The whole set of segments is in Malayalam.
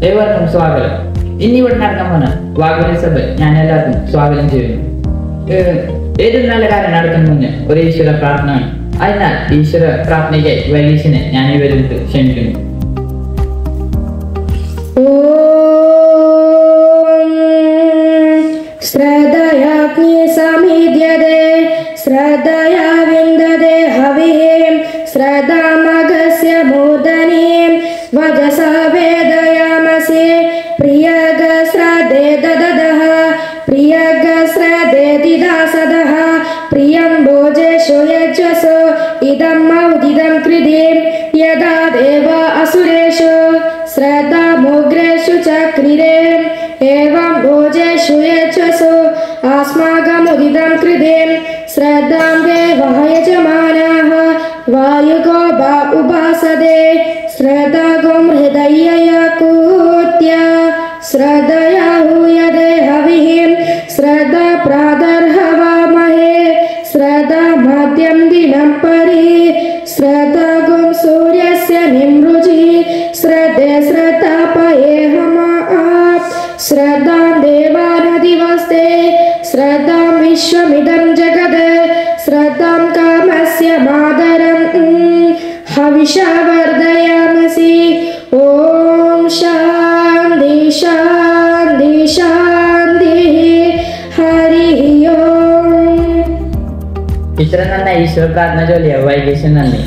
ഏവർക്കും സ്വാഗതം. ഇന്നിവിടെ നടക്കാൻ പോകുന്ന വാഗ്ദാന സഭ ഞാൻ എല്ലാവർക്കും സ്വാഗതം ചെയ്യുന്നു. ഏതൊരു നല്ല കാര്യം നടക്കുന്ന മുന്നേ ഒരു ഈശ്വര പ്രാർത്ഥനയാണ്. അതിനാൽ ഈശ്വര പ്രാർത്ഥനയ്ക്കായി വൈകീശനെ ഞാൻ ഇവരിട്ട് ക്ഷണിക്കുന്നു. ശ്രദ്ധയാഗ്നി സമീദ്യതേ ശ്രദ്ധയാ വിന്ദതേ ഹവിഃ ശ്രദ്ധാമഗസ്യ മൂർധനീം വജസാ വേദയാമസി പ്രിയഗ ശ്രദ്ധേ ദദദഃ പ്രിയഗ ശ്രദ്ധേ ദിദാസദഃ പ്രിയം ഭോജേഷു യജ്വസോ ഇദം മൗദിദം കൃതീം യദാ ദേവ അസുരേഷു ശ്രദ്ധാമുഗ്രേഷു ചക്രിരേ एवं भोजेषु यच्छसो अस्माकमुदितं कृतें श्रद्धां देवः यजमानाः वायुगो वा उपासते श्रद्धागुं हृदययकूत्य श्रद्धया हूयते हविः श्रद्धा प्रातर्हवामहे श्रद्धा मध्यं दिनं परि श्रद्धागुं सूर्यस्य निमृचि श्रद्धे श्रद्धापयेहमा श्रद्धां देवानदिवस्ते श्रद्धां विश्वमिदं जगत् श्रद्धां कामस्य मातरं हविषा वर्धयामसि ॐ शान्ति शान्ति शान्तिः हरिः ओम्. ഇത്ര നന്നായി ഈശ്വര പ്രാർത്ഥന ചൊല്ലിയ വൈകീശൻ നന്ദി.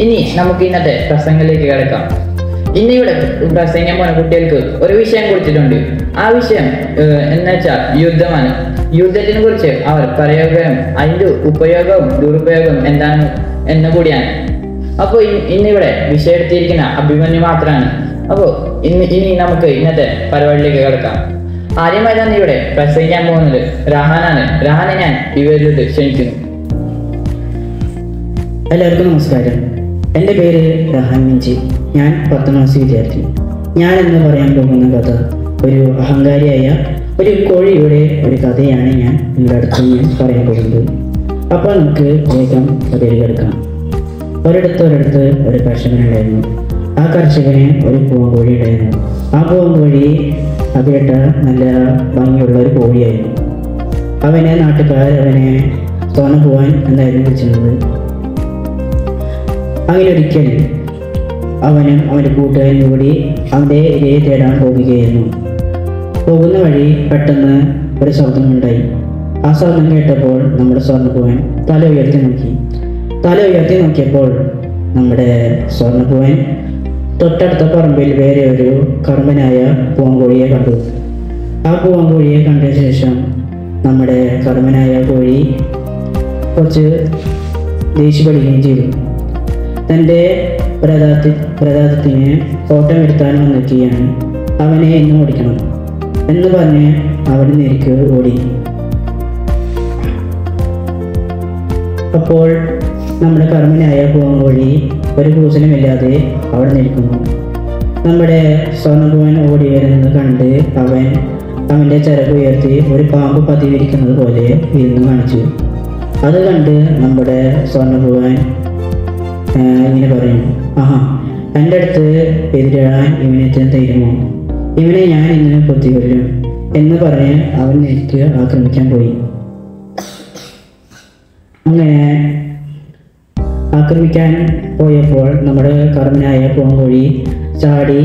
ഇനി നമുക്ക് ഇന്നത്തെ പ്രസംഗത്തിലേക്ക് കിടക്കാം. ഇന്നിവിടെ പ്രസംഗിക്കാൻ പോണ കുട്ടികൾക്ക് ഒരു വിഷയം കൊടുത്തിട്ടുണ്ട്. ആ വിഷയം എന്ന് വെച്ചാൽ യുദ്ധമാണ്. യുദ്ധത്തിനെ കുറിച്ച് അവർ പറയുകയും അതിൻ്റെ ഉപയോഗവും ദുരുപയോഗവും എന്താണ് എന്ന് കൂടിയാണ്. അപ്പോൾ ഇന്നിവിടെ വിഷയം എടുത്തിരിക്കുന്ന അഭിമന്യു മാത്രമാണ്. അപ്പോൾ ഇനി നമുക്ക് ഇന്നത്തെ പരിപാടിയിലേക്ക് കിടക്കാം. ആദ്യമായി തന്നെ ഇവിടെ പ്രസംഗിക്കാൻ പോകുന്നത് റഹാനാണ്. റഹാനെ ഞാൻ ഇവരിലോട്ട് ക്ഷണിക്കുന്നു. എല്ലാവർക്കും നമസ്കാരം. എൻ്റെ പേര് റഹാൻ മിഞ്ചി. ഞാൻ 10ാം ക്ലാസ് വിദ്യാർത്ഥി. ഞാൻ എന്ന് പറയാൻ പോകുന്ന കഥ ഒരു അഹങ്കാരിയായ ഒരു കോഴിയുടെ ഒരു കഥയാണ് ഞാൻ നിങ്ങളുടെ അടുത്ത് പറയാൻ പോകുന്നത്. അപ്പോൾ നമുക്ക് വേഗം കഥയിൽ കിടക്കാം. ഒരിടത്ത് ഒരു കർഷകനുണ്ടായിരുന്നു. ആ കർഷകന് ഒരു പൂവൻകോഴി ഉണ്ടായിരുന്നു. ആ പൂവൻകോഴി അത് കേട്ട നല്ല ഭംഗിയുള്ള ഒരു കോഴിയായിരുന്നു. നാട്ടുകാർ അവനെ സ്വർണ്ണപ്പൂവൻ എന്നായിരുന്നു വിളിച്ചിരുന്നത്. അങ്ങനെ ഒരിക്കൽ അവനും അവൻ്റെ കൂട്ടുകാരും കൂടി അവൻ്റെ ഇരയെ തേടാൻ പോകുകയായിരുന്നു. പോകുന്ന വഴി പെട്ടെന്ന് ഒരു ശബ്ദമുണ്ടായി. ആ ശബ്ദം കേട്ടപ്പോൾ നമ്മുടെ സ്വർണ്ണപ്പൂവൻ തല ഉയർത്തി നോക്കിയപ്പോൾ നമ്മുടെ സ്വർണ്ണപ്പൂവൻ തൊട്ടടുത്ത പറമ്പിൽ വേറെ ഒരു കറുമ്പനായ പൂവൻകോഴിയെ കണ്ടു. ആ പൂവൻകോഴിയെ കണ്ട ശേഷം നമ്മുടെ കറുമ്പനായ കോഴി കുറച്ച് ദേഷ്യപ്പെടുകയും ചെയ്തു. തൻ്റെ പ്രതാപത്തിന് ഓട്ടം എടുത്താൻ വന്നിരിക്കുകയാണ്. അവനെ ഇന്ന് ഓടിക്കണം എന്ന് പറഞ്ഞ് അവിടെ നേർക്ക് ഓടി. അപ്പോൾ നമ്മുടെ കർമ്മനായ പൂവൻകോഴി ഒരു കൂസലുമില്ലാതെ അവിടെ നിൽക്കുന്നു. നമ്മുടെ സ്വർണ്ണപ്പൂവൻ ഓടി വരുന്നത് കണ്ട് അവൻ്റെ ചിറക് ഉയർത്തി ഒരു പാമ്പ് പതിവിരിക്കുന്നത് പോലെ ഇരുന്ന് കാണിച്ചു. അത് കണ്ട് നമ്മുടെ സ്വർണ്ണപ്പൂവൻ ഇങ്ങനെ പറയും, ആഹാ, എൻ്റെ അടുത്ത് എതിരിടാൻ ഇവനെത്താൻ തരുമോ? ഇവനെ ഞാൻ ഇന്ന് കൊത്തിക്കൊല്ലും എന്ന് പറഞ്ഞ് അവൻ എനിക്ക് ആക്രമിക്കാൻ പോയി. അങ്ങനെ ആക്രമിക്കാൻ പോയപ്പോൾ നമ്മുടെ കർമ്മനായ പൂവൻകോഴി ചാടി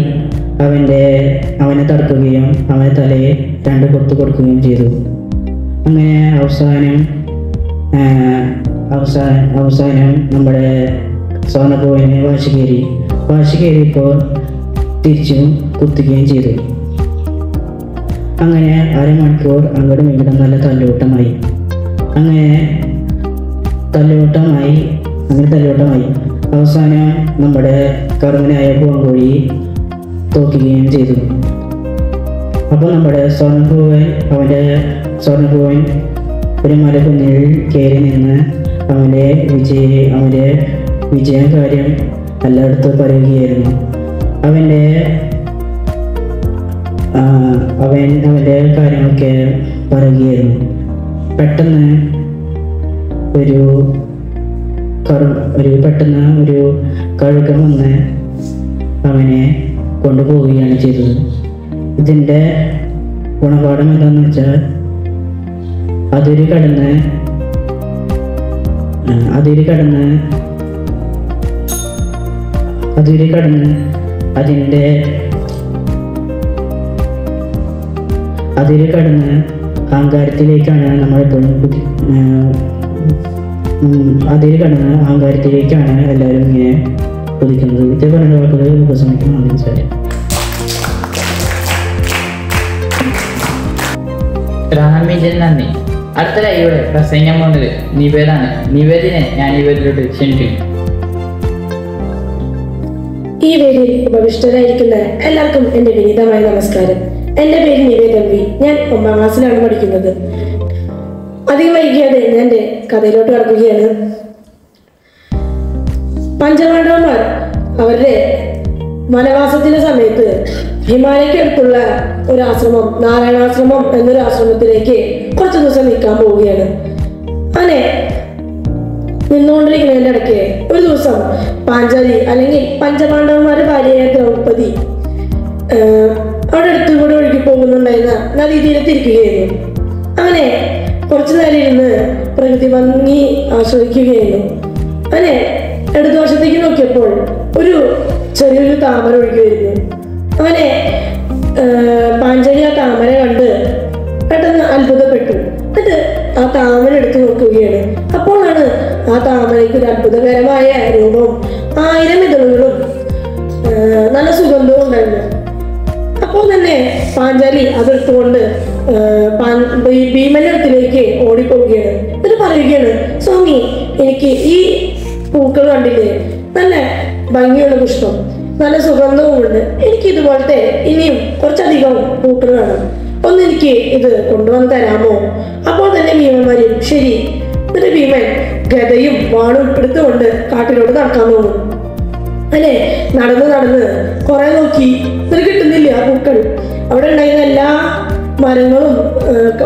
അവനെ തടുക്കുകയും അവനെ തലയെ 2 കൊത്തു കൊടുക്കുകയും ചെയ്തു. അങ്ങനെ അവസാനം നമ്മുടെ സ്വർണ്ണപ്പൂവന് വാശി കയറിയപ്പോൾ തിരിച്ചും കുത്തുകയും ചെയ്തു. അങ്ങനെ അരമണിക്കൂർ അങ്ങോട്ടും ഇങ്ങോട്ടും നല്ല തല്ലോട്ടമായി. അവസാനം നമ്മുടെ കറുവനായ പൂവൻകോഴി തോക്കുകയും ചെയ്തു. അപ്പോൾ നമ്മുടെ സ്വർണ്ണപ്പൂവൻ ഒരു മലകുന്നിൽ കയറി നിന്ന് അവൻ്റെ വിജയം കാര്യം എല്ലായിടത്തും പറയുകയായിരുന്നു. അവൻ്റെ കാര്യങ്ങളൊക്കെ പറയുകയായിരുന്നു. പെട്ടെന്ന് ഒരു കഴുകൻ വന്ന് അവനെ കൊണ്ടുപോവുകയാണ് ചെയ്തത്. ഇതിൻ്റെ ഗുണപാഠം എന്താണെന്ന് വെച്ചാൽ അതിര് കടന്ന് അഹങ്കാരത്തിലേക്കാണ് നമ്മളെപ്പോഴും അഹങ്കാരത്തിലേക്കാണ് എല്ലാവരും ഇങ്ങനെ കുതിക്കുന്നത്. ഇത് പറഞ്ഞ വാക്കുകൾ ഉപസംഹരിക്കണം. റഹാമിജൻ നന്ദി. അടുത്തതായി ഇവിടെ പ്രസംഗം പോകുന്നത് നിവേദാണ്. നിവേദിനെ ഞാൻ നിവേദിലോട്ട് ക്ഷണിക്കുന്നു. ഈ വേദിയിൽ ഉപവിഷ്ടരായിരിക്കുന്ന എല്ലാവർക്കും എൻ്റെ വിനീതമായ നമസ്കാരം. എൻ്റെ പേര് നിവേദൻ വി. ഞാൻ 9ാം ക്ലാസ്സിലാണ് പഠിക്കുന്നത്. അധികം വൈകിയാതെ ഞാൻ എൻ്റെ കഥയിലോട്ട് കടക്കുകയാണ്. പഞ്ചപാണ്ഡവന്മാർ അവരുടെ വനവാസത്തിന്റെ സമയത്ത് ഹിമാലയക്കടുത്തുള്ള ഒരു ആശ്രമം, നാരായണാശ്രമം എന്നൊരു ആശ്രമത്തിലേക്ക് കുറച്ച് ദിവസം നിൽക്കാൻ പോവുകയാണ്. അങ്ങനെ നിന്നുകൊണ്ടിരിക്കുന്നതിൻ്റെ ഇടയ്ക്ക് ഒരു ദിവസം പാഞ്ചാലി അല്ലെങ്കിൽ പഞ്ചപാണ്ഡവന്മാരുടെ ഭാര്യയായ ദ്രൗപദി അവിടെ അടുത്തുകൂടെ ഒഴുകി പോകുന്നുണ്ടായിരുന്ന നദീതീരത്തിരിക്കുകയായിരുന്നു. അങ്ങനെ കുറച്ചു നേരം ഇരുന്ന് പ്രകൃതി ഭംഗി ആസ്വദിക്കുകയായിരുന്നു. അങ്ങനെ ഇടതുവശത്തേക്ക് നോക്കിയപ്പോൾ ഒരു ചെറിയൊരു താമര ഒഴുകി വരുന്നു. അങ്ങനെ പാഞ്ചാലി ആ താമര കണ്ട് പെട്ടെന്ന് അത്ഭുതപ്പെട്ടു. എന്നിട്ട് ആ താമര എടുത്ത് നോക്കുകയാണ്. അപ്പോഴാണ് ആ താമരയ്ക്ക് ഒരു അത്ഭുതകരമായ രൂപവും 1000 ഇതളുകളും നല്ല സുഗന്ധവും ഉണ്ടായിരുന്നു. അപ്പോൾ തന്നെ പാഞ്ചാലി അതെടുത്തുകൊണ്ട് ഭീമന്റെ അടുത്തിലേക്ക് ഓടിപ്പോവുകയാണ്. എന്നിട്ട് പറയുകയാണ്, സ്വാമി, എനിക്ക് ഈ പൂക്കൾ കണ്ടില്ലേ, നല്ല ഭംഗിയുള്ള പുഷ്പം, നല്ല സുഗന്ധവുമുണ്ട്. എനിക്ക് ഇതുപോലത്തെ ഇനിയും കുറച്ചധികം പൂക്കൾ വേണം. ഒന്ന് എനിക്ക് ഇത് കൊണ്ടുവന്ന് തരാമോ? അപ്പോൾ തന്നെ ഭീമന്മാരും ശരി. എന്നിട്ട് ഭീമൻ ഗദയും വാളും എടുത്തുകൊണ്ട് കാട്ടിലോട്ട് നടക്കാൻ തോന്നും. അല്ലെ, നടന്ന് കുറെ നോക്കി, ഇത് കിട്ടുന്നില്ല പൂക്കൾ. അവിടെ ഉണ്ടായിരുന്ന എല്ലാ മരങ്ങളും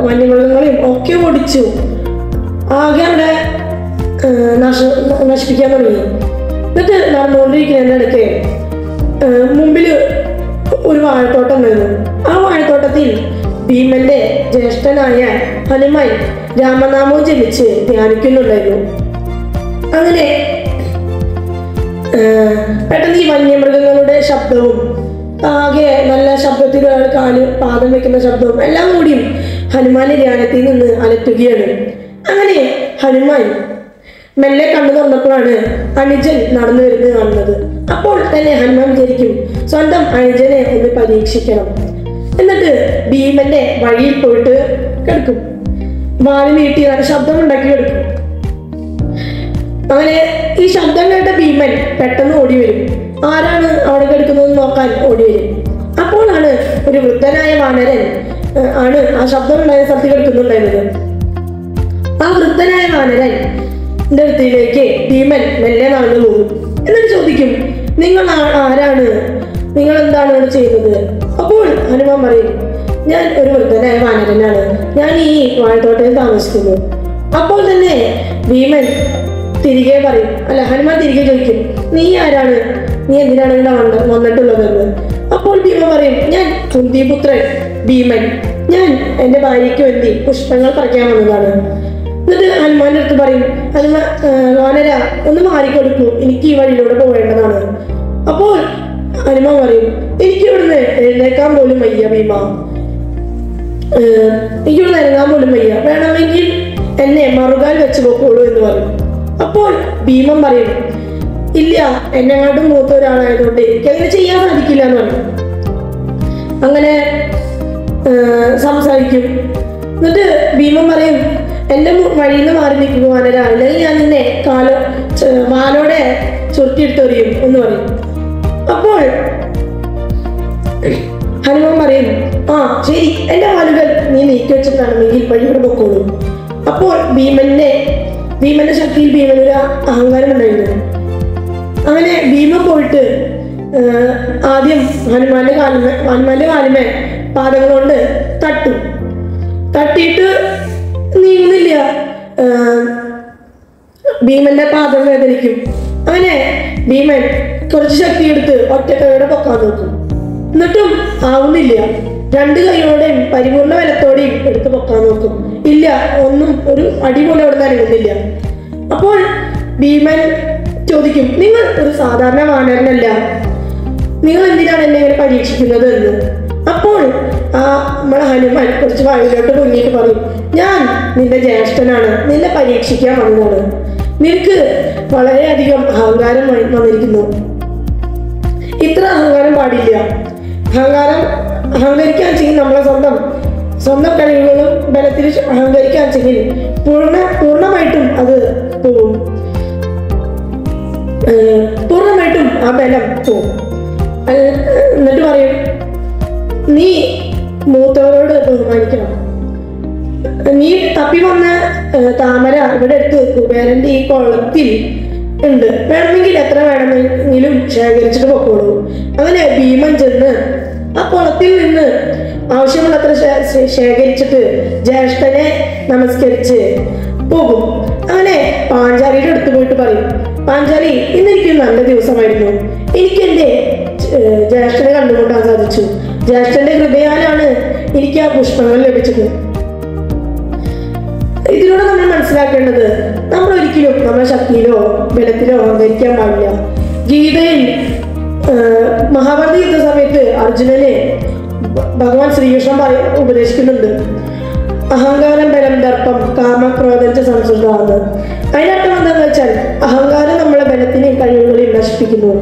വന്യമൃഗങ്ങളെയും ഒക്കെ ഓടിച്ചു ആകെ അവിടെ നശിപ്പിക്കാൻ തുടങ്ങി. എന്നിട്ട് നടന്നുകൊണ്ടിരിക്കുന്നതിൻ്റെ ഇടയ്ക്ക് മുമ്പിൽ ഒരു വാഴത്തോട്ടം ഉണ്ടായിരുന്നു. ആ വാഴത്തോട്ടത്തിൽ ഭീമന്റെ ജ്യേഷ്ഠനായ ഹനുമാൻ രാമനാമവും ജപിച്ച് ധ്യാനിക്കുന്നുണ്ടായിരുന്നു. അങ്ങനെ പെട്ടെന്ന് ഈ വന്യമൃഗങ്ങളുടെ ശബ്ദവും ആകെ നല്ല ശബ്ദത്തിൽ പാദം വെക്കുന്ന ശബ്ദവും എല്ലാം കൂടിയും ഹനുമാന്റെ ധ്യാനത്തിൽ നിന്ന് അലട്ടുകയാണ്. അങ്ങനെ ഹനുമാൻ മെല്ലെ കണ്ണു തുറന്നപ്പോഴാണ് അനുജൻ നടന്നു വരുന്നത് കാണുന്നത്. അപ്പോൾ തന്നെ ഹനുമാൻ വിചാരിക്കും, സ്വന്തം അനുജനെ ഒന്ന് പരീക്ഷിക്കണം. എന്നിട്ട് ഭീമന്റെ വഴിയിൽ പോയിട്ട് കിടക്കും. വാല് നീട്ടി നല്ല ശബ്ദം ഉണ്ടാക്കി കിടക്കും. അങ്ങനെ ഈ ശബ്ദം കേട്ട ഭീമൻ പെട്ടെന്ന് ഓടി വരും. ആരാണ് അവിടെ കിടക്കുന്നതെന്ന് നോക്കാൻ ഓടി വരും. അപ്പോഴാണ് ഒരു വൃദ്ധനായ വാനരൻ ആണ് ആ ശബ്ദം ഉണ്ടായ സ്ഥലത്ത് കിടക്കുന്നുണ്ടായിരുന്നത്. ആ വൃദ്ധനായ വാനരൻ അടുത്തേക്ക് ഭീമൻ മെല്ലെ നടന്നു പോകും. എന്നിട്ട് ചോദിക്കും, നിങ്ങൾ ആരാണ്? നിങ്ങൾ എന്താണ് ഇവിടെ ചെയ്യുന്നത്? അപ്പോൾ ഹനുമാൻ പറയും, ഞാൻ ഒരു വൃദ്ധനായ വാനരനാണ്. ഞാൻ ഈ വാഴത്തോട്ടത്തിൽ താമസിക്കുന്നു. അപ്പോൾ തന്നെ ഭീമൻ തിരികെ പറയും, അല്ല, ഹനുമാൻ തിരികെ ചോദിക്കും, നീ ആരാണ്? നീ എന്തിനാണ് ഇവിടെ വന്നിട്ടുള്ളതെന്ന്. അപ്പോൾ ഭീമൻ പറയും, ഞാൻ കുന്തിപുത്രൻ ഭീമൻ. ഞാൻ എൻ്റെ ഭാര്യയ്ക്ക് വേണ്ടി പുഷ്പങ്ങൾ പറിക്കാൻ വന്നതാണ്. എന്നിട്ട് ഹനുമാന്റെ അടുത്ത് പറയും, വാനര ഒന്ന് മാറിക്കൊടുക്കൂ, എനിക്ക് ഈ വഴിയിലൂടെ പോവേണ്ടതാണ്. അപ്പോൾ ഹനുമാൻ പറയും, എനിക്ക് ഇവിടുന്ന് എഴുന്നേക്കാൻ പോലും വയ്യ ഭീമ, എനിക്കിവിടുന്ന് ഇറങ്ങാൻ പോലും വയ്യ, വേണമെങ്കിൽ എന്നെ മറുകാൽ വെച്ച് പോക്കോളൂ എന്ന് പറയും. അപ്പോൾ ഭീമൻ പറയും, ഇല്ല, എന്നെങ്ങാട്ടും മൂത്ത ഒരാളായതുകൊണ്ട് എനിക്കങ്ങനെ ചെയ്യാൻ സാധിക്കില്ല എന്ന് പറയും. അങ്ങനെ സംസാരിക്കും. എന്നിട്ട് ഭീമൻ പറയും, എൻ്റെ വഴിയിൽ നിന്ന് മാറി നിൽക്കുക വാനര, അല്ലെങ്കിൽ ഞാൻ നിന്നെ വാലോടെ ചുരുട്ടിയെടുത്തെറിയും എന്ന് പറയും. അപ്പോൾ ഹനുമാൻ പറയും, ആ ശരി, എൻ്റെ വാലുകൾ നീ നീക്കി വെച്ചിട്ടാണെങ്കിൽ വഴിയോടെ പൊക്കോളൂ. അപ്പോൾ ഭീമന്റെ ശക്തിയിൽ ഭീമനൊരു അഹങ്കാരം ഉണ്ടായിരുന്നു. അങ്ങനെ ഭീമൻ പോയിട്ട് ആദ്യം ഹനുമാന്റെ കാലുമേ പാദങ്ങൾ കൊണ്ട് തട്ടിയിട്ട് നീങ്ങുന്നില്ല. ഭീമന്റെ പാദം വേദനിക്കും. അങ്ങനെ ഭീമൻ കുറച്ച് ശക്തി എടുത്ത് ഒറ്റക്കൈയോടെ പൊക്കാൻ നോക്കും. എന്നിട്ടും ആവുന്നില്ല. രണ്ട് കൈയോടെയും പരിപൂർണ ബലത്തോടെയും എടുത്തു പൊക്കാൻ നോക്കും. ഇല്ല, ഒന്നും ഒരു അടി പോലെ അവിടെ നിന്ന് അനങ്ങുന്നില്ല. അപ്പോൾ ഭീമൻ ചോദിക്കും, നിങ്ങൾ ഒരു സാധാരണ വാനരനല്ല, നിങ്ങൾ എന്തിനാണ് എന്നെ ഇങ്ങനെ പരീക്ഷിക്കുന്നത് എന്ന്. അപ്പോൾ നമ്മളെ ഹനുമാൻ കുറച്ച് വായിലോട്ട് പൊങ്ങിയിട്ട് പറയും, ഞാൻ നിന്റെ ജ്യേഷ്ഠനാണ്, നിന്നെ പരീക്ഷിക്കാൻ വന്നതാണ്. നിനക്ക് വളരെയധികം അഹങ്കാരം വന്നിരിക്കുന്നു. ഇത്ര അഹങ്കാരം പാടില്ല. അഹങ്കരിക്കാൻ ചെയ്യും നമ്മളെ സ്വന്തം കഴിവുകളും ബലത്തിൽ അഹങ്കരിക്കാൻ ചെയ്യും പൂർണ്ണമായിട്ടും അത് പോവും. പൂർണ്ണമായിട്ടും ആ ബലം പോവും. എന്നിട്ട് പറയും, നീ മൂത്തവരോട് ബഹുമാനിക്കണം. നീ തപ്പി വന്ന താമര ഇവിടെ എടുത്ത് കുബേരന്റെ ഈ കുളത്തിൽ ഉണ്ട്, വേണമെങ്കിൽ എത്ര വേണമെങ്കിലും ശേഖരിച്ചിട്ട് പൊക്കോളൂ. അങ്ങനെ ഭീമൻ ചെന്ന് ആ കുളത്തിൽ നിന്ന് ആവശ്യമുള്ളത്ര ശേഖരിച്ചിട്ട് ജ്യേഷ്ഠനെ നമസ്കരിച്ച് പോകും. അങ്ങനെ പാഞ്ചാലിയുടെ അടുത്ത് പോയിട്ട് പറയും, പാഞ്ചാലി, ഇന്നെനിക്ക് നല്ല ദിവസമായിരുന്നു. എനിക്ക് എൻ്റെ ജ്യേഷ്ഠനെ കണ്ടുമുട്ടാൻ സാധിച്ചു. ജ്യേഷ്ഠന്റെ ഹൃദയാലാണ് എനിക്ക് ആ പുഷ്പങ്ങൾ ലഭിച്ചത്. ഇതിലൂടെ നമ്മൾ മനസ്സിലാക്കേണ്ടത്, നമ്മൾ ഒരിക്കലും നമ്മുടെ ശക്തിയിലോ ബലത്തിലോ അഹങ്കരിക്കാൻ പാടില്ല. ഗീതയിൽ മഹാഭാരത യുദ്ധ സമയത്ത് അർജുനനെ ഭഗവാൻ ശ്രീകൃഷ്ണൻ ഉപദേശിക്കുന്നുണ്ട്, അഹങ്കാരം ബലം ദർപ്പം കാമക്രോധ സംസൃതാന്ന്. അതിനർത്ഥം എന്താണെന്ന് വെച്ചാൽ, അഹങ്കാരം നമ്മളെ ബലത്തിനെയും കഴിവുകളെയും നശിപ്പിക്കുന്നു.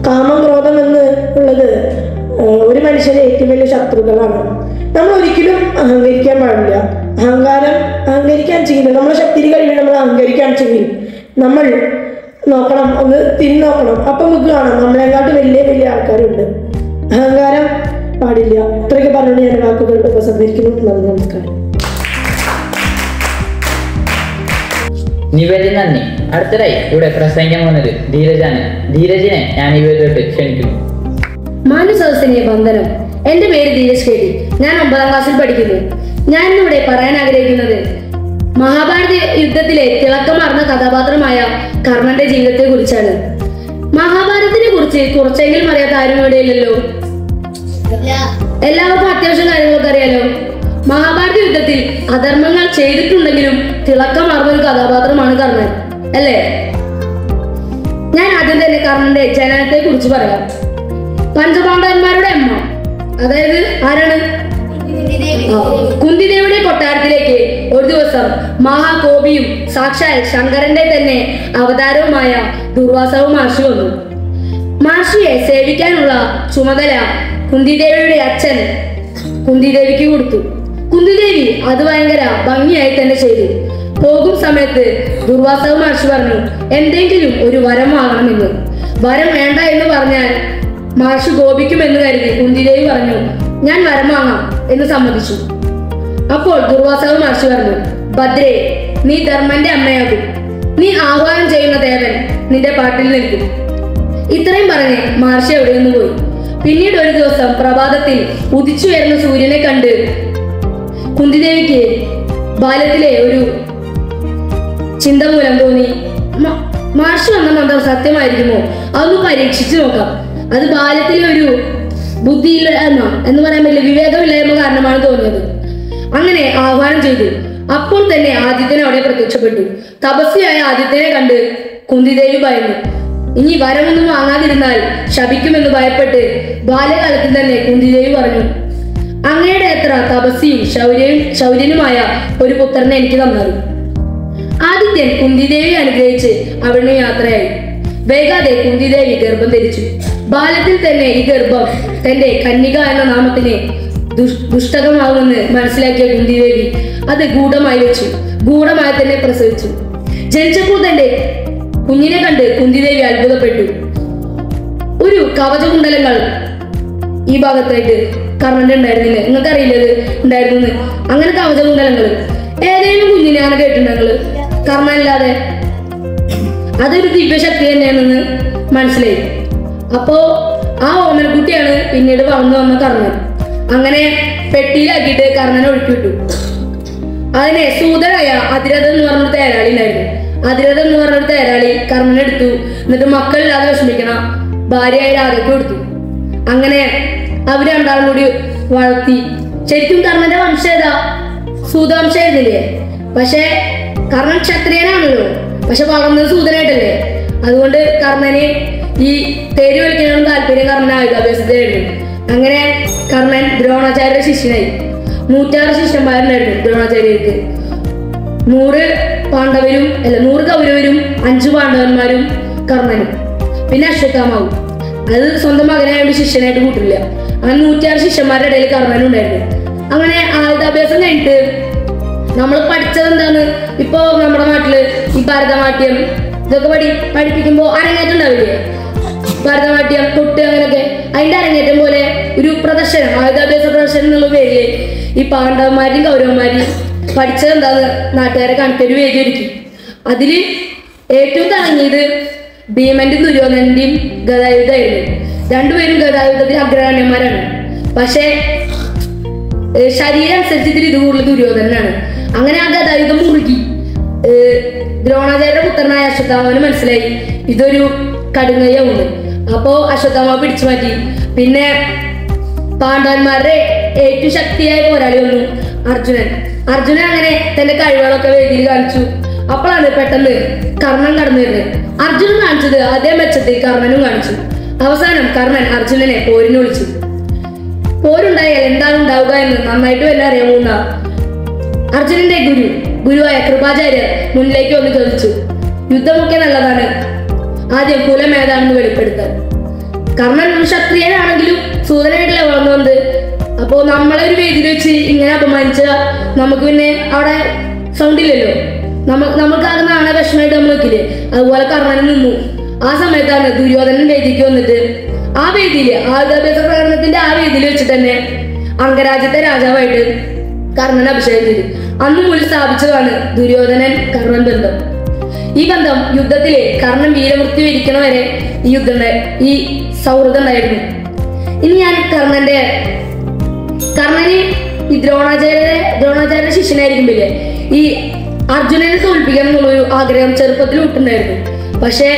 കാമം ക്രോധം എന്ന് ഉള്ളത് ഒരു മനുഷ്യന്റെ ഏറ്റവും വലിയ ശത്രുക്കളാണ്. നമ്മൾ ഒരിക്കലും അഹങ്കരിക്കാൻ പാടില്ല. അഹങ്കരിക്കാൻ ചെയ്യുന്നത് നമ്മളെ ശക്തി കഴിവ് നമ്മൾ അഹങ്കരിക്കാൻ ചെയ്യും. നമ്മൾ നോക്കണം, ഒന്ന് തിരിഞ്ഞു നോക്കണം. അപ്പം നമുക്ക് കാണാം നമ്മളെക്കാട്ട് വലിയ ആൾക്കാരുണ്ട്. അഹങ്കാരം പാടില്ല. ഇത്രയൊക്കെ പറഞ്ഞുകൊണ്ട് ഞാൻ വാക്കുകൾ ഉപസംഹരിക്കുന്നു. നന്ദി, നമസ്കാരം. നിവേദ്യം നന്ദി. അടുത്തതായി ഇവിടെ പ്രസംഗിക്കാൻ പോകുന്നത് ധീരജാണ്. ധീരജിനെ ഞാൻ നിവേദ്യമായിട്ട് ക്ഷണിക്കുന്നു. മാന്യസദസ്സിനെ വന്ദനം. എന്റെ പേര് ധീരജ് കെ ടി. ഞാൻ 9ാം ക്ലാസ്സിൽ പഠിക്കുന്നു. ഞാൻ ഇന്നിവിടെ പറയാൻ ആഗ്രഹിക്കുന്നത് മഹാഭാരത യുദ്ധത്തിലെ തിളക്കമാർന്ന കഥാപാത്രമായ കർണന്റെ ജീവിതത്തെ കുറിച്ചാണ്. മഹാഭാരതത്തിനെ കുറിച്ച് കുറച്ചെങ്കിലും അറിയാത്ത ആരും ഇവിടെ ഇല്ലല്ലോ. എല്ലാവർക്കും അത്യാവശ്യം കാര്യങ്ങളൊക്കെ അറിയാലോ. മഹാഭാരത യുദ്ധത്തിൽ അധർമ്മങ്ങൾ ചെയ്തിട്ടുണ്ടെങ്കിലും തിളക്കമാർന്ന ഒരു കഥാപാത്രമാണ് കർണൻ, അല്ലേ? ഞാൻ ആദ്യം തന്നെ കർണന്റെ ജനനത്തെ കുറിച്ച് പറയാം. പഞ്ചപാണ്ഡവന്മാരുടെ അമ്മ, അതായത് ആരാണ്? കുന്തിദേവിയുടെ കൊട്ടാരത്തിലേക്ക് ഒരു ദിവസം മഹാകോപിയും സാക്ഷാൽ ശങ്കരന്റെ തന്നെ അവതാരവുമായ ദുർവാസവ മഹർഷി വന്നു. മഹർഷിയെ സേവിക്കാനുള്ള ചുമതല കുന്തിദേവിയുടെ അച്ഛൻ കുന്തിദേവിക്ക് കൊടുത്തു. കുന്തിദേവി അത് ഭയങ്കര ഭംഗിയായി തന്നെ ചെയ്തു. പോകും സമയത്ത് ദുർവാസവ മഹർഷി പറഞ്ഞു, എന്തെങ്കിലും ഒരു വരം വാങ്ങണമെന്ന്. വരം വേണ്ട എന്ന് പറഞ്ഞാൽ മഹർഷി കോപിക്കുമെന്ന് കരുതി കുന്തിദേവി പറഞ്ഞു, ഞാൻ വരം വാങ്ങാം എന്ന് സമ്മതിച്ചു. അപ്പോൾ ദുർവാസവ മഹർഷി പറഞ്ഞു, ഭദ്രേ, നീ ധർമ്മന്റെ അമ്മയാകും. നീ ആഹ്വാനം ചെയ്യുന്ന ദേവൻ നിന്റെ പാട്ടിൽ നിൽക്കും. ഇത്രയും പറഞ്ഞ് മഹർഷി എവിടെ നിന്ന് പോയി. പിന്നീട് ഒരു ദിവസം പ്രഭാതത്തിൽ ഉദിച്ചു വരുന്ന സൂര്യനെ കണ്ട് കുന്തിദേവിക്ക് ബാല്യത്തിലെ ഒരു ചിന്ത മൂലം തോന്നി, മഹർഷി വന്ന മന്ത്രം സത്യമായിരിക്കുമോ, അതൊന്ന് പരീക്ഷിച്ചു നോക്കാം. അത് ബാല്യത്തിലെ ഒരു ബുദ്ധിയില്ലായ്മ എന്ന് പറയാൻ പറ്റില്ല, വിവേകമില്ലായ്മ കാരണമാണ് തോന്നിയത്. അങ്ങനെ ആഹ്വാനം ചെയ്തു. അപ്പോൾ തന്നെ ആദിത്യൻ അവിടെ പ്രത്യക്ഷപ്പെട്ടു. തപസ്വിയായ ആദിത്യനെ കണ്ട് കുന്തിദേവി ഭയന്നു. ഇനി വരമൊന്നും വാങ്ങാതിരുന്നാൽ ശപിക്കുമെന്ന് ഭയപ്പെട്ട് ബാല്യകാലത്തിൽ തന്നെ കുന്തിദേവി പറഞ്ഞു, അങ്ങയുടെ എത്ര തപസ്വിയും ശൗര്യനുമായ ഒരു പുത്രനെ എനിക്ക് തന്നത്. ആദിത്യൻ കുന്തിദേവി അനുഗ്രഹിച്ച് അവിടുന്ന് യാത്രയായി. വൈകാതെ കുന്തിദേവി ഗർഭം ധരിച്ചു. ബാല്യത്തിൽ തന്നെ ഈ ഗർഭം തന്റെ കന്യക എന്ന നാമത്തിന് ദുഷ്ടകമാകുമെന്ന് മനസ്സിലാക്കിയ കുന്തിദേവി അത് ഗൂഢമായി വെച്ചു. ഗൂഢമായി തന്നെ പ്രസവിച്ചു. ജനിച്ചപ്പോൾ തന്റെ കുഞ്ഞിനെ കണ്ട് കുന്തിദേവി അത്ഭുതപ്പെട്ടു. ഒരു കവചകുണ്ടലങ്ങൾ ഈ ഭാഗത്തായിട്ട് കർണന്റെ ഉണ്ടായിരുന്നില്ല, നിങ്ങൾക്ക് അറിയില്ലത് ഉണ്ടായിരുന്നു. അങ്ങനെ കവചകുണ്ടലങ്ങൾ ഏതെങ്കിലും കുഞ്ഞിനെയാണ് കേട്ടിട്ടുണ്ടെങ്കിൽ കർണനില്ലാതെ അതൊരു ദിവ്യശക്തി തന്നെയാണെന്ന് മനസ്സിലായി. അപ്പോ ആ ഓമനക്കുട്ടിയാണ് പിന്നീട് വളർന്നു വന്ന കർണൻ. അങ്ങനെ പെട്ടിയിലാക്കിയിട്ട് കർണനെ ഒഴുക്കിവിട്ടു. അതിനെ സൂതനായ അതിരഥൻ എന്ന് പറഞ്ഞൊരു തേരാളി ഉണ്ടായിരുന്നു. അതിരഥൻ എന്ന് പറഞ്ഞൊരു തേരാളി കർണനെടുത്തു. എന്നിട്ട് മക്കളില്ലാതെ വിഷമിക്കണ ഭാര്യയായ രാധയ്ക്ക് കൊടുത്തു. അങ്ങനെ അവർ രണ്ടാളും കൂടി വളർത്തി. ശരിക്കും കർണന്റെ വംശം ഏതാ? സൂതവംശമായിരുന്നില്ലേ? പക്ഷെ കർണൻ ക്ഷത്രിയനാണല്ലോ, പക്ഷെ വളർന്നത് സൂതനായിട്ടല്ലേ. അതുകൊണ്ട് കർണന് ഈ തേര് വലിക്കാനും താല്പര്യം കർണൻ ആയുധാഭ്യാസത്തിലായിരുന്നു. അങ്ങനെ കർണൻ ദ്രോണാചാര്യരുടെ ശിഷ്യനായി. 106 ശിഷ്യന്മാരുണ്ടായിരുന്നു ദ്രോണാചാര്യർക്ക്. 100 കൗരവരും 5 പാണ്ഡവന്മാരും കർണനും പിന്നെ അശ്വത്ഥാമാവും. അത് സ്വന്തം മകനായോണ്ട് ശിഷ്യനായിട്ട് കൂട്ടില്ല. അങ്ങനെ 106 ശിഷ്യന്മാരുടെ ഇടയിൽ കർണനും ഉണ്ടായിരുന്നു. അങ്ങനെ ആയുധാഭ്യാസം കഴിഞ്ഞിട്ട് നമ്മൾ പഠിച്ചത് എന്താണ്? ഇപ്പൊ നമ്മുടെ നാട്ടില് ഈ ഭരതനാട്യം ഇതൊക്കെ പഠിപ്പിക്കുമ്പോ അരങ്ങേറ്റം ഉണ്ടാവില്ലേ? ഭരതനാട്യം, കൊട്ട്, അങ്ങനെയൊക്കെ അതിന്റെ അരങ്ങേറ്റം പോലെ ഒരു പ്രദർശനം, ആയുധാഭ്യാസ പ്രദർശനം എന്നുള്ള പേരില് ഈ പാണ്ഡവന്മാരെയും കൗരവന്മാരെയും പഠിച്ചത് എന്താന്ന് നാട്ടുകാരെ കാണിക്കൊരു വേദി ഒരുക്കി. അതില് ഏറ്റവും തുടങ്ങിയത് ഭീമന്റെയും ദുര്യോധനന്റെയും ഗദായുധമായിരുന്നു. രണ്ടുപേരും ഗദായുധത്തിൽ അഗ്രഗണ്യന്മാരാണ്. പക്ഷെ ശരീരം അനുസരിച്ച് ഇതിൽ ഇത് കൂടുതൽ ദുര്യോധനാണ്. അങ്ങനെ ആ ഗദായുധം മുറുകി. ദ്രോണാചാര്യരുടെ പുത്രനായ അശ്വത്ഥാമാവിന് മനസ്സിലായി ഇതൊരു കടുങ്കയ്യാവുണ്ട്. അപ്പോ അശ്വത്ഥാമാവ് പിടിച്ചു മാറ്റി. പിന്നെ പാണ്ഡവന്മാരുടെ ഏറ്റവും ശക്തിയായ പോരാളി വന്നു അർജുനൻ അങ്ങനെ തന്റെ കഴിവുകളൊക്കെ വേദിയിൽ കാണിച്ചു. അപ്പോഴാണ് പെട്ടെന്ന് കർണൻ കടന്നു വരുന്നത്. അർജുനൻ കാണിച്ചത് അതേ മെച്ചത്തിൽ കർണനും കാണിച്ചു. അവസാനം കർണൻ അർജുനനെ പോരിന് വിളിച്ചു. പോരുണ്ടായാൽ എന്താണ് ഉണ്ടാവുക എന്ന് നന്നായിട്ട് വല്ല അറിയാവുന്ന അർജുനന്റെ ഗുരുവായ കൃപാചാര്യർ മുന്നിലേക്ക് വന്ന് ചോദിച്ചു, യുദ്ധമൊക്കെ നല്ലതാണ്, ആദ്യം കുലം ഏതാണെന്ന് വെളിപ്പെടുത്താൻ. കർണൻ ക്ഷത്രിയനാണെങ്കിലും സൂതനായിട്ടല്ല വളർന്നു വന്നത്. അപ്പോ നമ്മളെ ഒരു വേദിയിൽ വെച്ച് ഇങ്ങനെ അപമാനിച്ച നമുക്ക് പിന്നെ അവിടെ സൗണ്ട് ഇല്ലല്ലോ. നമുക്കാകുന്ന ആണെ വിഷമമായിട്ട് നമ്മൾ വെക്കില്ലേ, അതുപോലെ കർണന് നിന്നു. ആ സമയത്താണ് ദുര്യോധനൻ വേദിക്ക് വന്നിട്ട് ആ വേദിയില് ആയുധാഭ്യാസ പ്രകടനത്തിന്റെ ആ വേദിയിൽ വെച്ചിട്ട് തന്നെ അംഗരാജ്യത്തെ രാജാവായിട്ട് കർണൻ അഭിഷേകം ചെയ്തു. അന്ന് മുതൽ സ്ഥാപിച്ചതാണ് ദുര്യോധനൻ കർണൻ ബന്ധം. ഈ ബന്ധം യുദ്ധത്തിലെ കർണൻ വീരമൃത്യു വരിക്കണ വരെ ഈ സൗഹൃദം ഉണ്ടായിരുന്നു. ഇനി ഞാൻ കർണന് ഈ ദ്രോണാചാര്യരുടെ ശിഷ്യനായിരിക്കുമ്പില്ലേ ഈ അർജുനനെ തോൽപ്പിക്കണം എന്നുള്ളൊരു ആഗ്രഹം ചെറുപ്പത്തിൽ വിട്ടുണ്ടായിരുന്നു. പക്ഷെ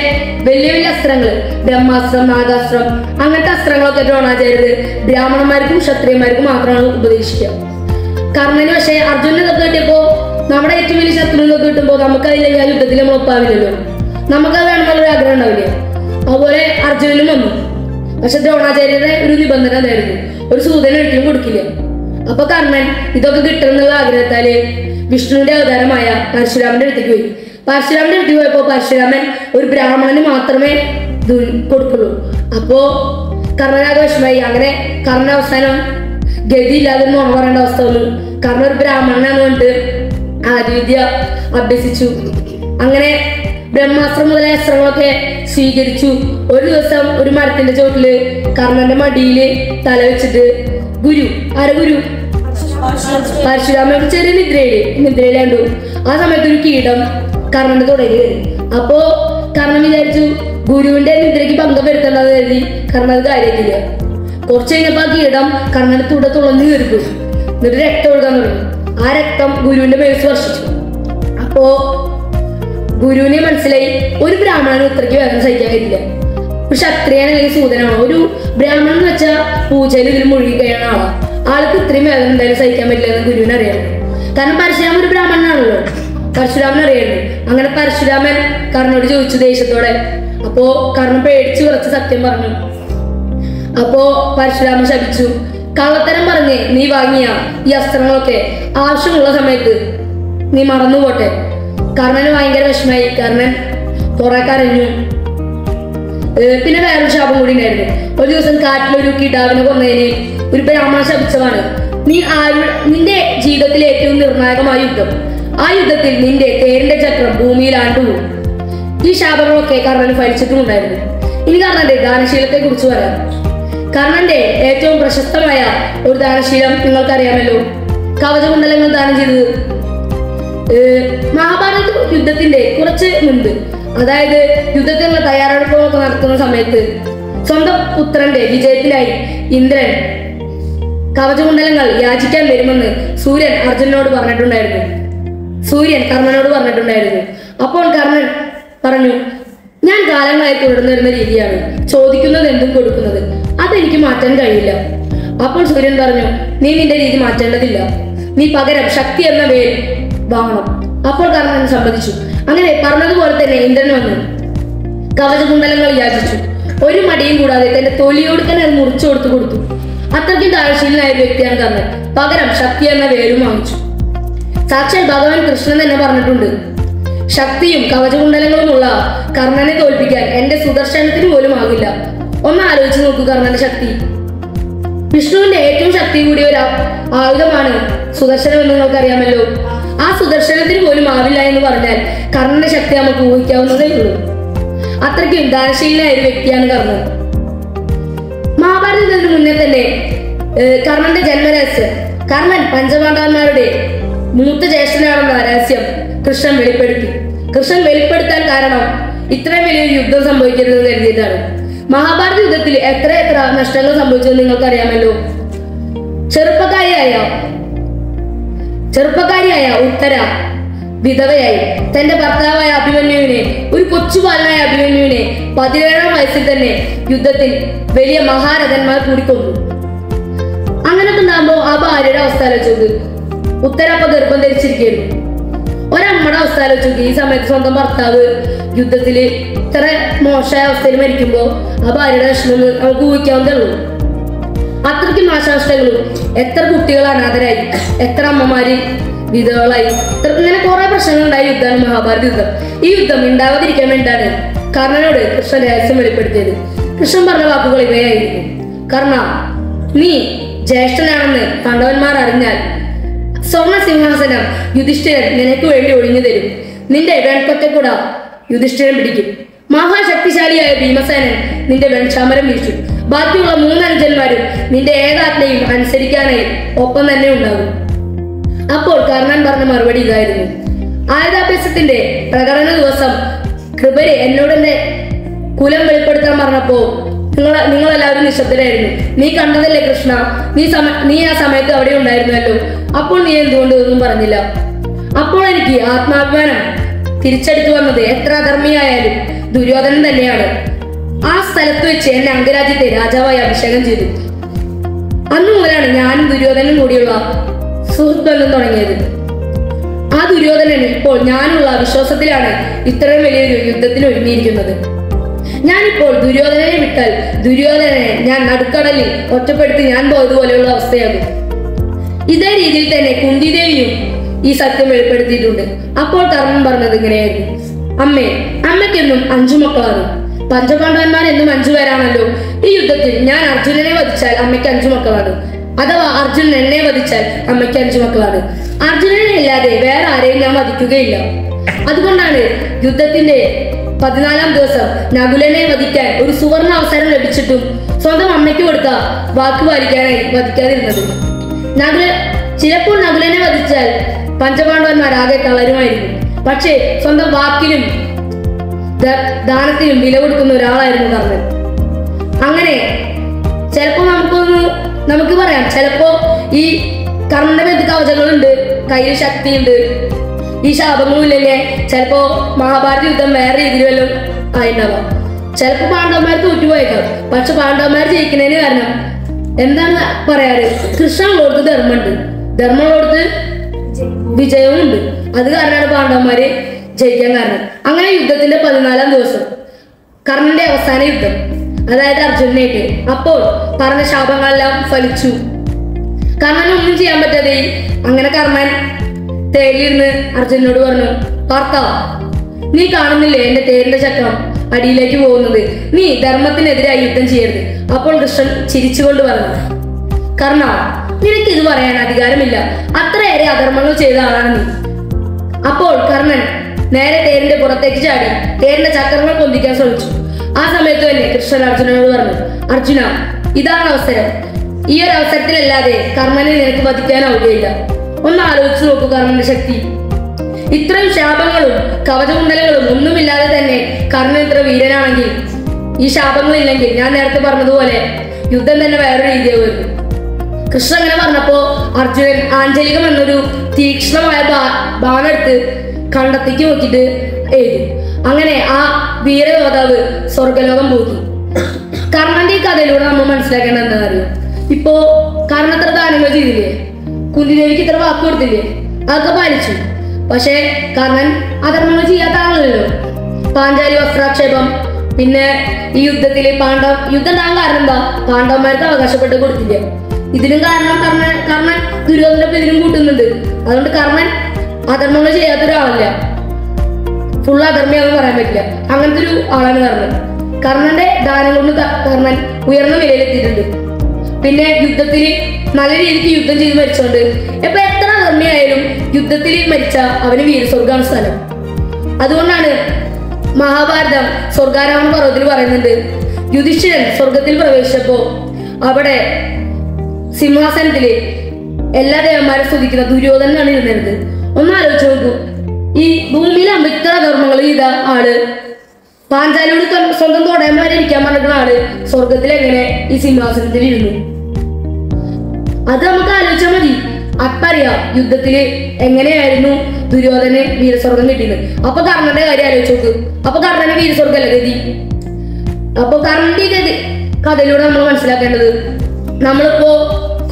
വലിയ വലിയ അസ്ത്രങ്ങൾ, ബ്രഹ്മാസ്ത്രം, നാഗാസ്ത്രം, അങ്ങനത്തെ അസ്ത്രങ്ങളൊക്കെ ദ്രോണാചാര്യര് ബ്രാഹ്മണന്മാർക്കും ക്ഷത്രിയന്മാർക്കും മാത്രമാണ് ഉപദേശിക്കുക. കർണന് പക്ഷെ അർജുനനെ തൊട്ട് കിട്ടിയപ്പോ നമ്മുടെ ഏറ്റവും വലിയ ശത്രുവിനെ തൊട്ട് കിട്ടുമ്പോ നമുക്കതില്ലെങ്കിൽ ആ യുദ്ധത്തിൽ നമ്മൾ ഒപ്പാവില്ലല്ലോ, നമുക്കത് വേണമെന്നുള്ളൊരു ആഗ്രഹം ഉണ്ടാവില്ലേ. അതുപോലെ അർജുനനും വന്നു. പക്ഷെ ദ്രോണാചാര്യരുടെ ഒരു നിബന്ധന എന്തായിരുന്നു? ഒരു സൂതനെ ഒരിക്കലും കൊടുക്കില്ല. അപ്പൊ കർണൻ ഇതൊക്കെ കിട്ടണമെന്നുള്ള ആഗ്രഹത്താല് വിഷ്ണുവിന്റെ അവതാരമായ പരശുരാമന്റെ അടുത്തേക്ക് പോയി. പരശുരാമന്റെ അടുത്തേക്ക് പോയപ്പോ പരശുരാമൻ ഒരു ബ്രാഹ്മണന് മാത്രമേ കൊടുക്കുള്ളൂ. അപ്പോ കർണനാകെ വിഷമായി. അങ്ങനെ കർണ അവസാനം ഗതിയില്ലാതെ നുണ പറയേണ്ട അവസ്ഥ വന്നു. കർണൻ ഒരു ബ്രാഹ്മണനാണ് കൊണ്ട് ആദിവിദ്യ അഭ്യസിച്ചു. അങ്ങനെ ബ്രഹ്മാസ്ത്രം മുതലായ അസ്ത്രങ്ങളൊക്കെ സ്വീകരിച്ചു. ഒരു ദിവസം ഒരു മരത്തിന്റെ ചോട്ടില് കർണന്റെ മടിയില് തല വെച്ചിട്ട് ഗുരു പരശുരാമൻ ചെറിയ നിദ്രയിലാണ്ടു. ആ സമയത്ത് ഒരു കീടം കർണന്റെ തുടയിൽ കയറി. അപ്പോ കർണൻ വിചാരിച്ചു ഗുരുവിന്റെ നിദ്രയ്ക്ക് ഭംഗം വരുത്തേണ്ടത് കരുതി കർണൻ അത് കാര്യത്തില്ല. കുറച്ച് കഴിഞ്ഞപ്പോ ആ കീടം കർണന്റെ തുട തുളഞ്ഞു കയറിപ്പോ. എന്നിട്ട് രക്തം ഒഴുകാൻ തുടങ്ങി. ആ രക്തം ഗുരുവിന്റെ മേൽ സ്പർശിച്ചു. അപ്പോ ഗുരുവിനെ മനസ്സിലായി ഒരു ബ്രാഹ്മണന് ഇത്രയ്ക്ക് വേദന സഹിക്കാൻ കഴിയില്ല. ഒരു ക്ഷത്രിയൻ അല്ലെങ്കിൽ സൂതനാണോ, ഒരു ബ്രാഹ്മണൻ എന്ന് വെച്ചാൽ പൂജയിൽ ഇതിൽ മുഴുകി കഴിയുന്ന ആൾക്ക് ഇത്രയും വേദന എന്തായാലും സഹിക്കാൻ പറ്റില്ല എന്ന് ഗുരുവിന് അറിയാം. കാരണം പരശുരാമൻ ഒരു ബ്രാഹ്മണനാണല്ലോ, പരശുരാമൻ അറിയായിരുന്നു. അങ്ങനെ പരശുരാമൻ കർണനോട് ചോദിച്ചു ദേഷ്യത്തോടെ. അപ്പോ കർണൻ പേടിച്ച് കുറച്ച് സത്യം പറഞ്ഞു. അപ്പോ പരശുരാമൻ ശപിച്ചു, കള്ളത്തരം പറഞ്ഞ് നീ വാങ്ങിയ ഈ അസ്ത്രങ്ങളൊക്കെ ആവശ്യമുള്ള സമയത്ത് നീ മറന്നു പോട്ടെ. കർണന് ഭയങ്കര വിഷമായി. കർണൻ കുറെ കരഞ്ഞു. പിന്നെ വേറൊരു ശാപം കൂടി ഉണ്ടായിരുന്നു. ഒരു ദിവസം കാട്ടിലൊരു കിടാവിനെ കൊന്നതിന് ഒരു ബ്രാഹ്മണ ശപിച്ചതാണ്, നിന്റെ ജീവിതത്തിലെ ഏറ്റവും നിർണായകമായ യുദ്ധം, ആ യുദ്ധത്തിൽ നിന്റെ തേരിന്റെ ചക്രം ഭൂമിയിൽ ആണ്ടുപോകും. ഈ ശാപങ്ങളൊക്കെ കർണന് ഫലിച്ചിട്ടുമുണ്ടായിരുന്നു. ഇനി കർണന്റെ ദാനശീലത്തെ കുറിച്ച് പറയാം. കർണന്റെ ഏറ്റവും പ്രശസ്തമായ ഒരു ദാനശീലം നിങ്ങൾക്കറിയാമല്ലോ, കവചകുണ്ടലങ്ങൾ ദാനം ചെയ്തത്. മഹാഭാരത യുദ്ധത്തിന്റെ കുറച്ച് മുൻപ്, അതായത് യുദ്ധത്തിനുള്ള തയ്യാറെടുപ്പുകളൊക്കെ നടത്തുന്ന സമയത്ത് സ്വന്തം പുത്രന്റെ വിജയത്തിനായി ഇന്ദ്രൻ കവചകുണ്ടലങ്ങൾ യാചിക്കാൻ വരുമെന്ന് സൂര്യൻ കർണനോട് പറഞ്ഞിട്ടുണ്ടായിരുന്നു. അപ്പോൾ കർണൻ പറഞ്ഞു, ഞാൻ കാലങ്ങളായി തുടർന്നു വരുന്ന രീതിയാണ് ചോദിക്കുന്നത് എന്തും കൊടുക്കുന്നത്, അതെനിക്ക് മാറ്റാൻ കഴിയില്ല. അപ്പോൾ സൂര്യൻ പറഞ്ഞു, നീ നിന്റെ രീതി മാറ്റേണ്ടതില്ല, നീ പകരം ശക്തി എന്ന വേൽ വാങ്ങണം. അപ്പോൾ കർണൻ സമ്മതിച്ചു. അങ്ങനെ പറഞ്ഞതുപോലെ തന്നെ ഇന്ദ്രൻ വന്നു കവചകുണ്ടലങ്ങൾ യാചിച്ചു. ഒരു മടിയും കൂടാതെ തന്റെ തൊലിയോട് തന്നെ അത് മുറിച്ചു കൊടുത്തു. അത്രയ്ക്കും താഴ്ചയിലായ ഒരു വ്യക്തിയാണ് കർണൻ. പകരം ശക്തി എന്ന വേലും വാങ്ങിച്ചു. സാക്ഷാൽ ഭഗവാൻ കൃഷ്ണൻ തന്നെ പറഞ്ഞിട്ടുണ്ട്, ശക്തിയും കവചകുണ്ടലങ്ങളുമുള്ള കർണനെ തോൽപ്പിക്കാൻ എന്റെ സുദർശനത്തിന് പോലും ആകില്ല. ഒന്ന് ആലോചിച്ച് നോക്കൂ കർണന്റെ ശക്തി. വിഷ്ണുവിന്റെ ഏറ്റവും ശക്തി കൂടിയ ഒരു ആയുധമാണ് സുദർശനം എന്ന് നിങ്ങൾക്ക് അറിയാമല്ലോ. ആ സുദർശനത്തിന് പോലും ആവില്ല എന്ന് പറഞ്ഞാൽ കർണന്റെ ശക്തി നമുക്ക് ഊഹിക്കാവുന്നതേ ഉള്ളൂ. അത്രയ്ക്കും ദാനശീലനായ ഒരു വ്യക്തിയാണ് കർണൻ. മഹാഭാരതത്തിന് മുന്നേ തന്നെ കർണന്റെ ജന്മരഹസ്യം, കർണൻ പഞ്ചപാണ്ഡവന്മാരുടെ മൂത്ത ജ്യേഷ്ഠനാണെന്ന രഹസ്യം കൃഷ്ണൻ വെളിപ്പെടുത്തി. കൃഷ്ണൻ വെളിപ്പെടുത്താൻ കാരണം ഇത്രയും വലിയൊരു യുദ്ധം സംഭവിക്കരുതെന്ന് കരുതിയിട്ടാണ്. മഹാഭാരത യുദ്ധത്തിൽ എത്ര നഷ്ടങ്ങൾ സംഭവിച്ചത് നിങ്ങൾക്കറിയാമല്ലോ. ചെറുപ്പക്കാരിയായ ഉത്തര വിധവയായി. തന്റെ ഭർത്താവായ അഭിമന്യുവിനെ, ഒരു കൊച്ചുബാലനായ അഭിമന്യുവിനെ 17-ാം വയസ്സിൽ തന്നെ യുദ്ധത്തിൽ വലിയ മഹാരഥന്മാർ കൂടിക്കൊണ്ടു. അങ്ങനൊക്കെ ഉണ്ടാകുമ്പോ ആ ഭാര്യയുടെ അവസ്ഥ ആലോചിച്ചത്. ഉത്തര അപ്പൊ ഗർഭം ധരിച്ചിരിക്കുന്നു. ഒരമ്മയുടെ അവസ്ഥ ആലോചിച്ചു. ഈ സമയത്ത് സ്വന്തം ഭർത്താവ് യുദ്ധത്തിൽ ഇത്ര മോശമായ അവസ്ഥയിൽ മരിക്കുമ്പോ ആ ഭാര്യയുടെ വിഷമം നമുക്ക് ഊഹിക്കാവുന്നതേ ഉള്ളൂ. അത്രയ്ക്കും നാശനഷ്ടങ്ങളും, എത്ര കുട്ടികൾ അനാഥരായി, എത്ര അമ്മമാര് വിധവകളായി, ഇങ്ങനെ കുറെ പ്രശ്നങ്ങൾ ഉണ്ടായ യുദ്ധമാണ് മഹാഭാരത യുദ്ധം. ഈ യുദ്ധം ഉണ്ടാവാതിരിക്കാൻ വേണ്ടിയാണ് കർണനോട് കൃഷ്ണൻ രഹസ്യം വെളിപ്പെടുത്തിയത്. കൃഷ്ണൻ പറഞ്ഞ വാക്കുകൾ ഇവയായിരുന്നു: കർണ, നീ ജ്യേഷ്ഠനാണെന്ന് പാണ്ഡവന്മാർ അറിഞ്ഞാൽ സ്വർണ്ണ സിംഹാസനം യുധിഷ്ഠിരൻ നിനക്ക് വേണ്ടി ഒഴിഞ്ഞു തരും. നിന്റെ വെൺകൊറ്റക്കുട യുധിഷ്ഠിരൻ പിടിക്കും. മഹാശക്തിശാലിയായ ഭീമസേനൻ നിന്റെ വെൺചാമരം വീശും. ബാക്കിയുള്ള 3 അനുജന്മാരും നിന്റെ ഏകാജ്ഞയും അനുസരിക്കാനായി ഒപ്പം തന്നെ ഉണ്ടാകും. അപ്പോൾ കർണൻ പറഞ്ഞ മറുപടി ഇതായിരുന്നു: ആയുധാഭ്യാസത്തിന്റെ പ്രകടന ദിവസം കൃപര് എന്നോട് എന്റെ കുലം വെളിപ്പെടുത്താൻ പറഞ്ഞപ്പോ നിങ്ങളെല്ലാവരും നിശബ്ദരായിരുന്നു. നീ കണ്ടതല്ലേ കൃഷ്ണ, നീ ആ സമയത്ത് അവിടെ ഉണ്ടായിരുന്നല്ലോ. അപ്പോൾ നീ എന്തുകൊണ്ട് ഒന്നും പറഞ്ഞില്ല? അപ്പോൾ എനിക്ക് ആത്മാഭിമാനം തിരിച്ചെടുത്തു വന്നത് എത്ര അധർമ്മിയായാലും ദുര്യോധനൻ തന്നെയാണ്. ആ സ്ഥലത്ത് വെച്ച് എന്നെ അംഗരാജ്യത്തെ രാജാവായി അഭിഷേകം ചെയ്തു. അന്നു മുതലാണ് ഞാനും ദുര്യോധനും കൂടിയുള്ള സുഹൃത്ത് ബന്ധം തുടങ്ങിയത്. ആ ദുര്യോധനൻ ഇപ്പോൾ ഞാനുള്ള വിശ്വാസത്തിലാണ് ഇത്രയും വലിയൊരു യുദ്ധത്തിന് ഒരുങ്ങിയിരിക്കുന്നത്. ഞാനിപ്പോൾ ദുര്യോധനനെ വിട്ടാൽ ദുര്യോധനനെ ഞാൻ നടുക്കടലിൽ ഒറ്റപ്പെടുത്തി ഞാൻ പോയതുപോലെയുള്ള അവസ്ഥയാകും. ഇതേ രീതിയിൽ തന്നെ കുന്തിദേവിയും ഈ സത്യം വെളിപ്പെടുത്തിയിട്ടുണ്ട്. അപ്പോൾ കർണൻ പറഞ്ഞത് ഇങ്ങനെയായിരുന്നു: അമ്മയ്ക്കെന്നും 5 മക്കളാണ്. പഞ്ചപാണ്ഡവന്മാരെന്നും 5 പേരാണല്ലോ. ഈ യുദ്ധത്തിൽ ഞാൻ അർജുനനെ വധിച്ചാൽ അമ്മയ്ക്ക് 5 മക്കളാണ്. അഥവാ അർജുനൻ എന്നെ വധിച്ചാൽ അമ്മയ്ക്ക് 5 മക്കളാണ്. അർജുനനെ ഇല്ലാതെ വേറെ ആരെയും ഞാൻ വധിക്കുകയില്ല. അതുകൊണ്ടാണ് യുദ്ധത്തിന്റെ 14-ാം ദിവസം നകുലനെ വധിക്കാൻ ഒരു സുവർണ അവസരം ലഭിച്ചിട്ടും സ്വന്തം അമ്മയ്ക്ക് കൊടുത്ത വാക്ക് പാലിക്കാനായി വധിക്കാതിരുന്നത്. ചിലപ്പോൾ നകുലനെ വധിച്ചാൽ പഞ്ചപാണ്ഡവന്മാരാകെ തളരുമായിരുന്നു. പക്ഷേ സ്വന്തം വാക്കിനും ദാനത്തിനും വില കൊടുക്കുന്ന ഒരാളായിരുന്നു കർണൻ. അങ്ങനെ ചിലപ്പോ നമുക്ക് പറയാം, ചിലപ്പോ ഈ കർണന്റെ മേത്ത് കവചങ്ങളുണ്ട്, കയ്യിൽ ശക്തിയുണ്ട്, ഈ ശാപങ്ങളുമില്ലേ, ചിലപ്പോ മഹാഭാരത യുദ്ധം വേറെ രീതിയിൽ വല്ലതും ആയിട്ടുണ്ടാവാം. ചിലപ്പോ പാണ്ഡവന്മാർ തോറ്റുപോയേക്കാം. പക്ഷെ പാണ്ഡവന്മാർ ജയിക്കുന്നതിന് കാരണം എന്താണ് പറയാറ്? കൃഷ്ണനോടത്ത് ധർമ്മമുണ്ട്, ധർമ്മനോടത്ത് വിജയവുമുണ്ട്. അത് കാരണമാണ് പാണ്ഡവന്മാര് ജയിക്കാൻ കാരണം. അങ്ങനെ യുദ്ധത്തിന്റെ 14-ാം ദിവസം കർണന്റെ അവസാന യുദ്ധം, അതായത് അർജുനനായിട്ട്. അപ്പോൾ പറഞ്ഞ ശാപങ്ങളെല്ലാം ഫലിച്ചു. കർണനൊന്നും ചെയ്യാൻ പറ്റാതെ അങ്ങനെ കർണൻ തേരിലിരുന്ന് അർജുനനോട് പറഞ്ഞു: പാർത്ത, നീ കാണുന്നില്ലേ എന്റെ തേരിന്റെ ചക്രം അടിയിലേക്ക് പോകുന്നത്? നീ ധർമ്മത്തിനെതിരായി യുദ്ധം ചെയ്യരുത്. അപ്പോൾ കൃഷ്ണൻ ചിരിച്ചുകൊണ്ട് പറഞ്ഞു: കർണ, നിനക്ക് ഇത് പറയാൻ അധികാരമില്ല. അത്രയേറെ അധർമ്മങ്ങൾ ചെയ്ത ആളാണ് നീ. അപ്പോൾ കർണൻ നേരെ തേരിന്റെ പുറത്തേക്ക് ചാടി തേരിന്റെ ചക്രങ്ങൾ പൊന്തിക്കാൻ ശ്രമിച്ചു. ആ സമയത്ത് തന്നെ കൃഷ്ണൻ അർജുനനോട് പറഞ്ഞു: അർജുന, ഇതാണ് അവസരം. ഈ ഒരു അവസരത്തിലല്ലാതെ കർണനെ നിനക്ക് വധിക്കാനാവുകയില്ല. ഒന്ന് ആലോചിച്ച് നോക്കൂ കർണന്റെ ശക്തി. ഇത്രയും ശാപങ്ങളും കവചകുണ്ടലങ്ങളും ഒന്നുമില്ലാതെ തന്നെ കർണൻ ഇത്ര വീരനാണെങ്കിൽ, ഈ ശാപങ്ങളില്ലെങ്കിൽ ഞാൻ നേരത്തെ പറഞ്ഞതുപോലെ യുദ്ധം തന്നെ വേറൊരു രീതിയാകുമായിരുന്നു. കൃഷ്ണൻ അങ്ങനെ പറഞ്ഞപ്പോ അർജുനൻ ആഞ്ജലികം എന്നൊരു തീക്ഷ്ണമായ ബാണെടുത്ത് കണ്ടത്തേക്ക് നോക്കിയിട്ട് എഴുതി. അങ്ങനെ ആ വീരയോദ്ധാവ് സ്വർഗലോകം പോയി. കർണന്റെ ഈ കഥയിലൂടെ നമ്മൾ മനസ്സിലാക്കേണ്ടത് എന്താണെന്നറിയോ? ഇപ്പോ കാരണം എത്ര ദാനങ്ങൾ ചെയ്തില്ലേ, കുന്തിദേവിക്ക് ഇത്ര വാക്ക് കൊടുത്തില്ലേ, അതൊക്കെ പാലിച്ചു. പക്ഷേ കർണൻ അധർമ്മങ്ങൾ ചെയ്യാത്ത ആളല്ലോ. പാഞ്ചാലി വസ്ത്രാക്ഷേപം, പിന്നെ ഈ യുദ്ധത്തില് യുദ്ധം ഉണ്ടാകാൻ കാരണം എന്താ, പാണ്ഡവന്മാർക്ക് അവകാശപ്പെട്ട് കൊടുത്തില്ല. ഇതിനും കാരണം കർണൻ ദുര്യോധനൊപ്പം ഇതിനും കൂട്ടുന്നുണ്ട്. അതുകൊണ്ട് കർണൻ അധർമ്മങ്ങൾ ചെയ്യാത്ത ഒരാളല്ല, ഫുൾ അധർമ്മിയാണെന്ന് പറയാൻ പറ്റില്ല. അങ്ങനത്തെ ഒരു ആളാണ് കർണൻ. കർണന്റെ ദാനം കൊണ്ട് കർണൻ ഉയർന്ന നിലയിലെത്തിയിട്ടുണ്ട്. പിന്നെ യുദ്ധത്തിൽ നല്ല രീതിക്ക് യുദ്ധം ചെയ്ത് മരിച്ചോണ്ട് ഇപ്പൊ എത്ര അധർമ്മിയായാലും യുദ്ധത്തിൽ മരിച്ച അവന് വീരസ്വർഗാണ് സ്ഥലം. അതുകൊണ്ടാണ് മഹാഭാരതം സ്വർഗാരോഹണ പർവ്വത്തിൽ പറയുന്നുണ്ട്, യുധിഷ്ഠിരൻ സ്വർഗത്തിൽ പ്രവേശിച്ചപ്പോ അവിടെ സിംഹാസനത്തില് എല്ലാ ദേവന്മാരെ സ്തുതിക്കുന്ന ദുര്യോധനാണ് ഇരുന്നത്. ഒന്ന് ആലോചിച്ച് നോക്കൂ, ഈ ഭൂമിയിൽ അമിത്ര ധർമ്മങ്ങൾ ചെയ്ത ആള്, പാഞ്ചാലിയോട് സ്വന്തം തോടയന്മാരെ ഇരിക്കാൻ പറഞ്ഞിട്ടുള്ള ആള് സ്വർഗത്തിൽ എങ്ങനെ ഈ സിംഹാസനത്തിൽ ഇരുന്നു? അത് നമുക്ക് ആലോചിച്ചാൽ മതി. അപ്പറിയാം യുദ്ധത്തില് എങ്ങനെയായിരുന്നു ദുര്യോധന് വീരസ്വർഗം കിട്ടിയത്. അപ്പൊ കർണന്റെ കാര്യം ആലോചിച്ച് നോക്ക്. അപ്പൊ കർണന് വീരസ്വർഗല്ല ഗതി. അപ്പൊ കർണന്റെ കഥയിലൂടെ നമ്മൾ മനസ്സിലാക്കേണ്ടത്, നമ്മളിപ്പോ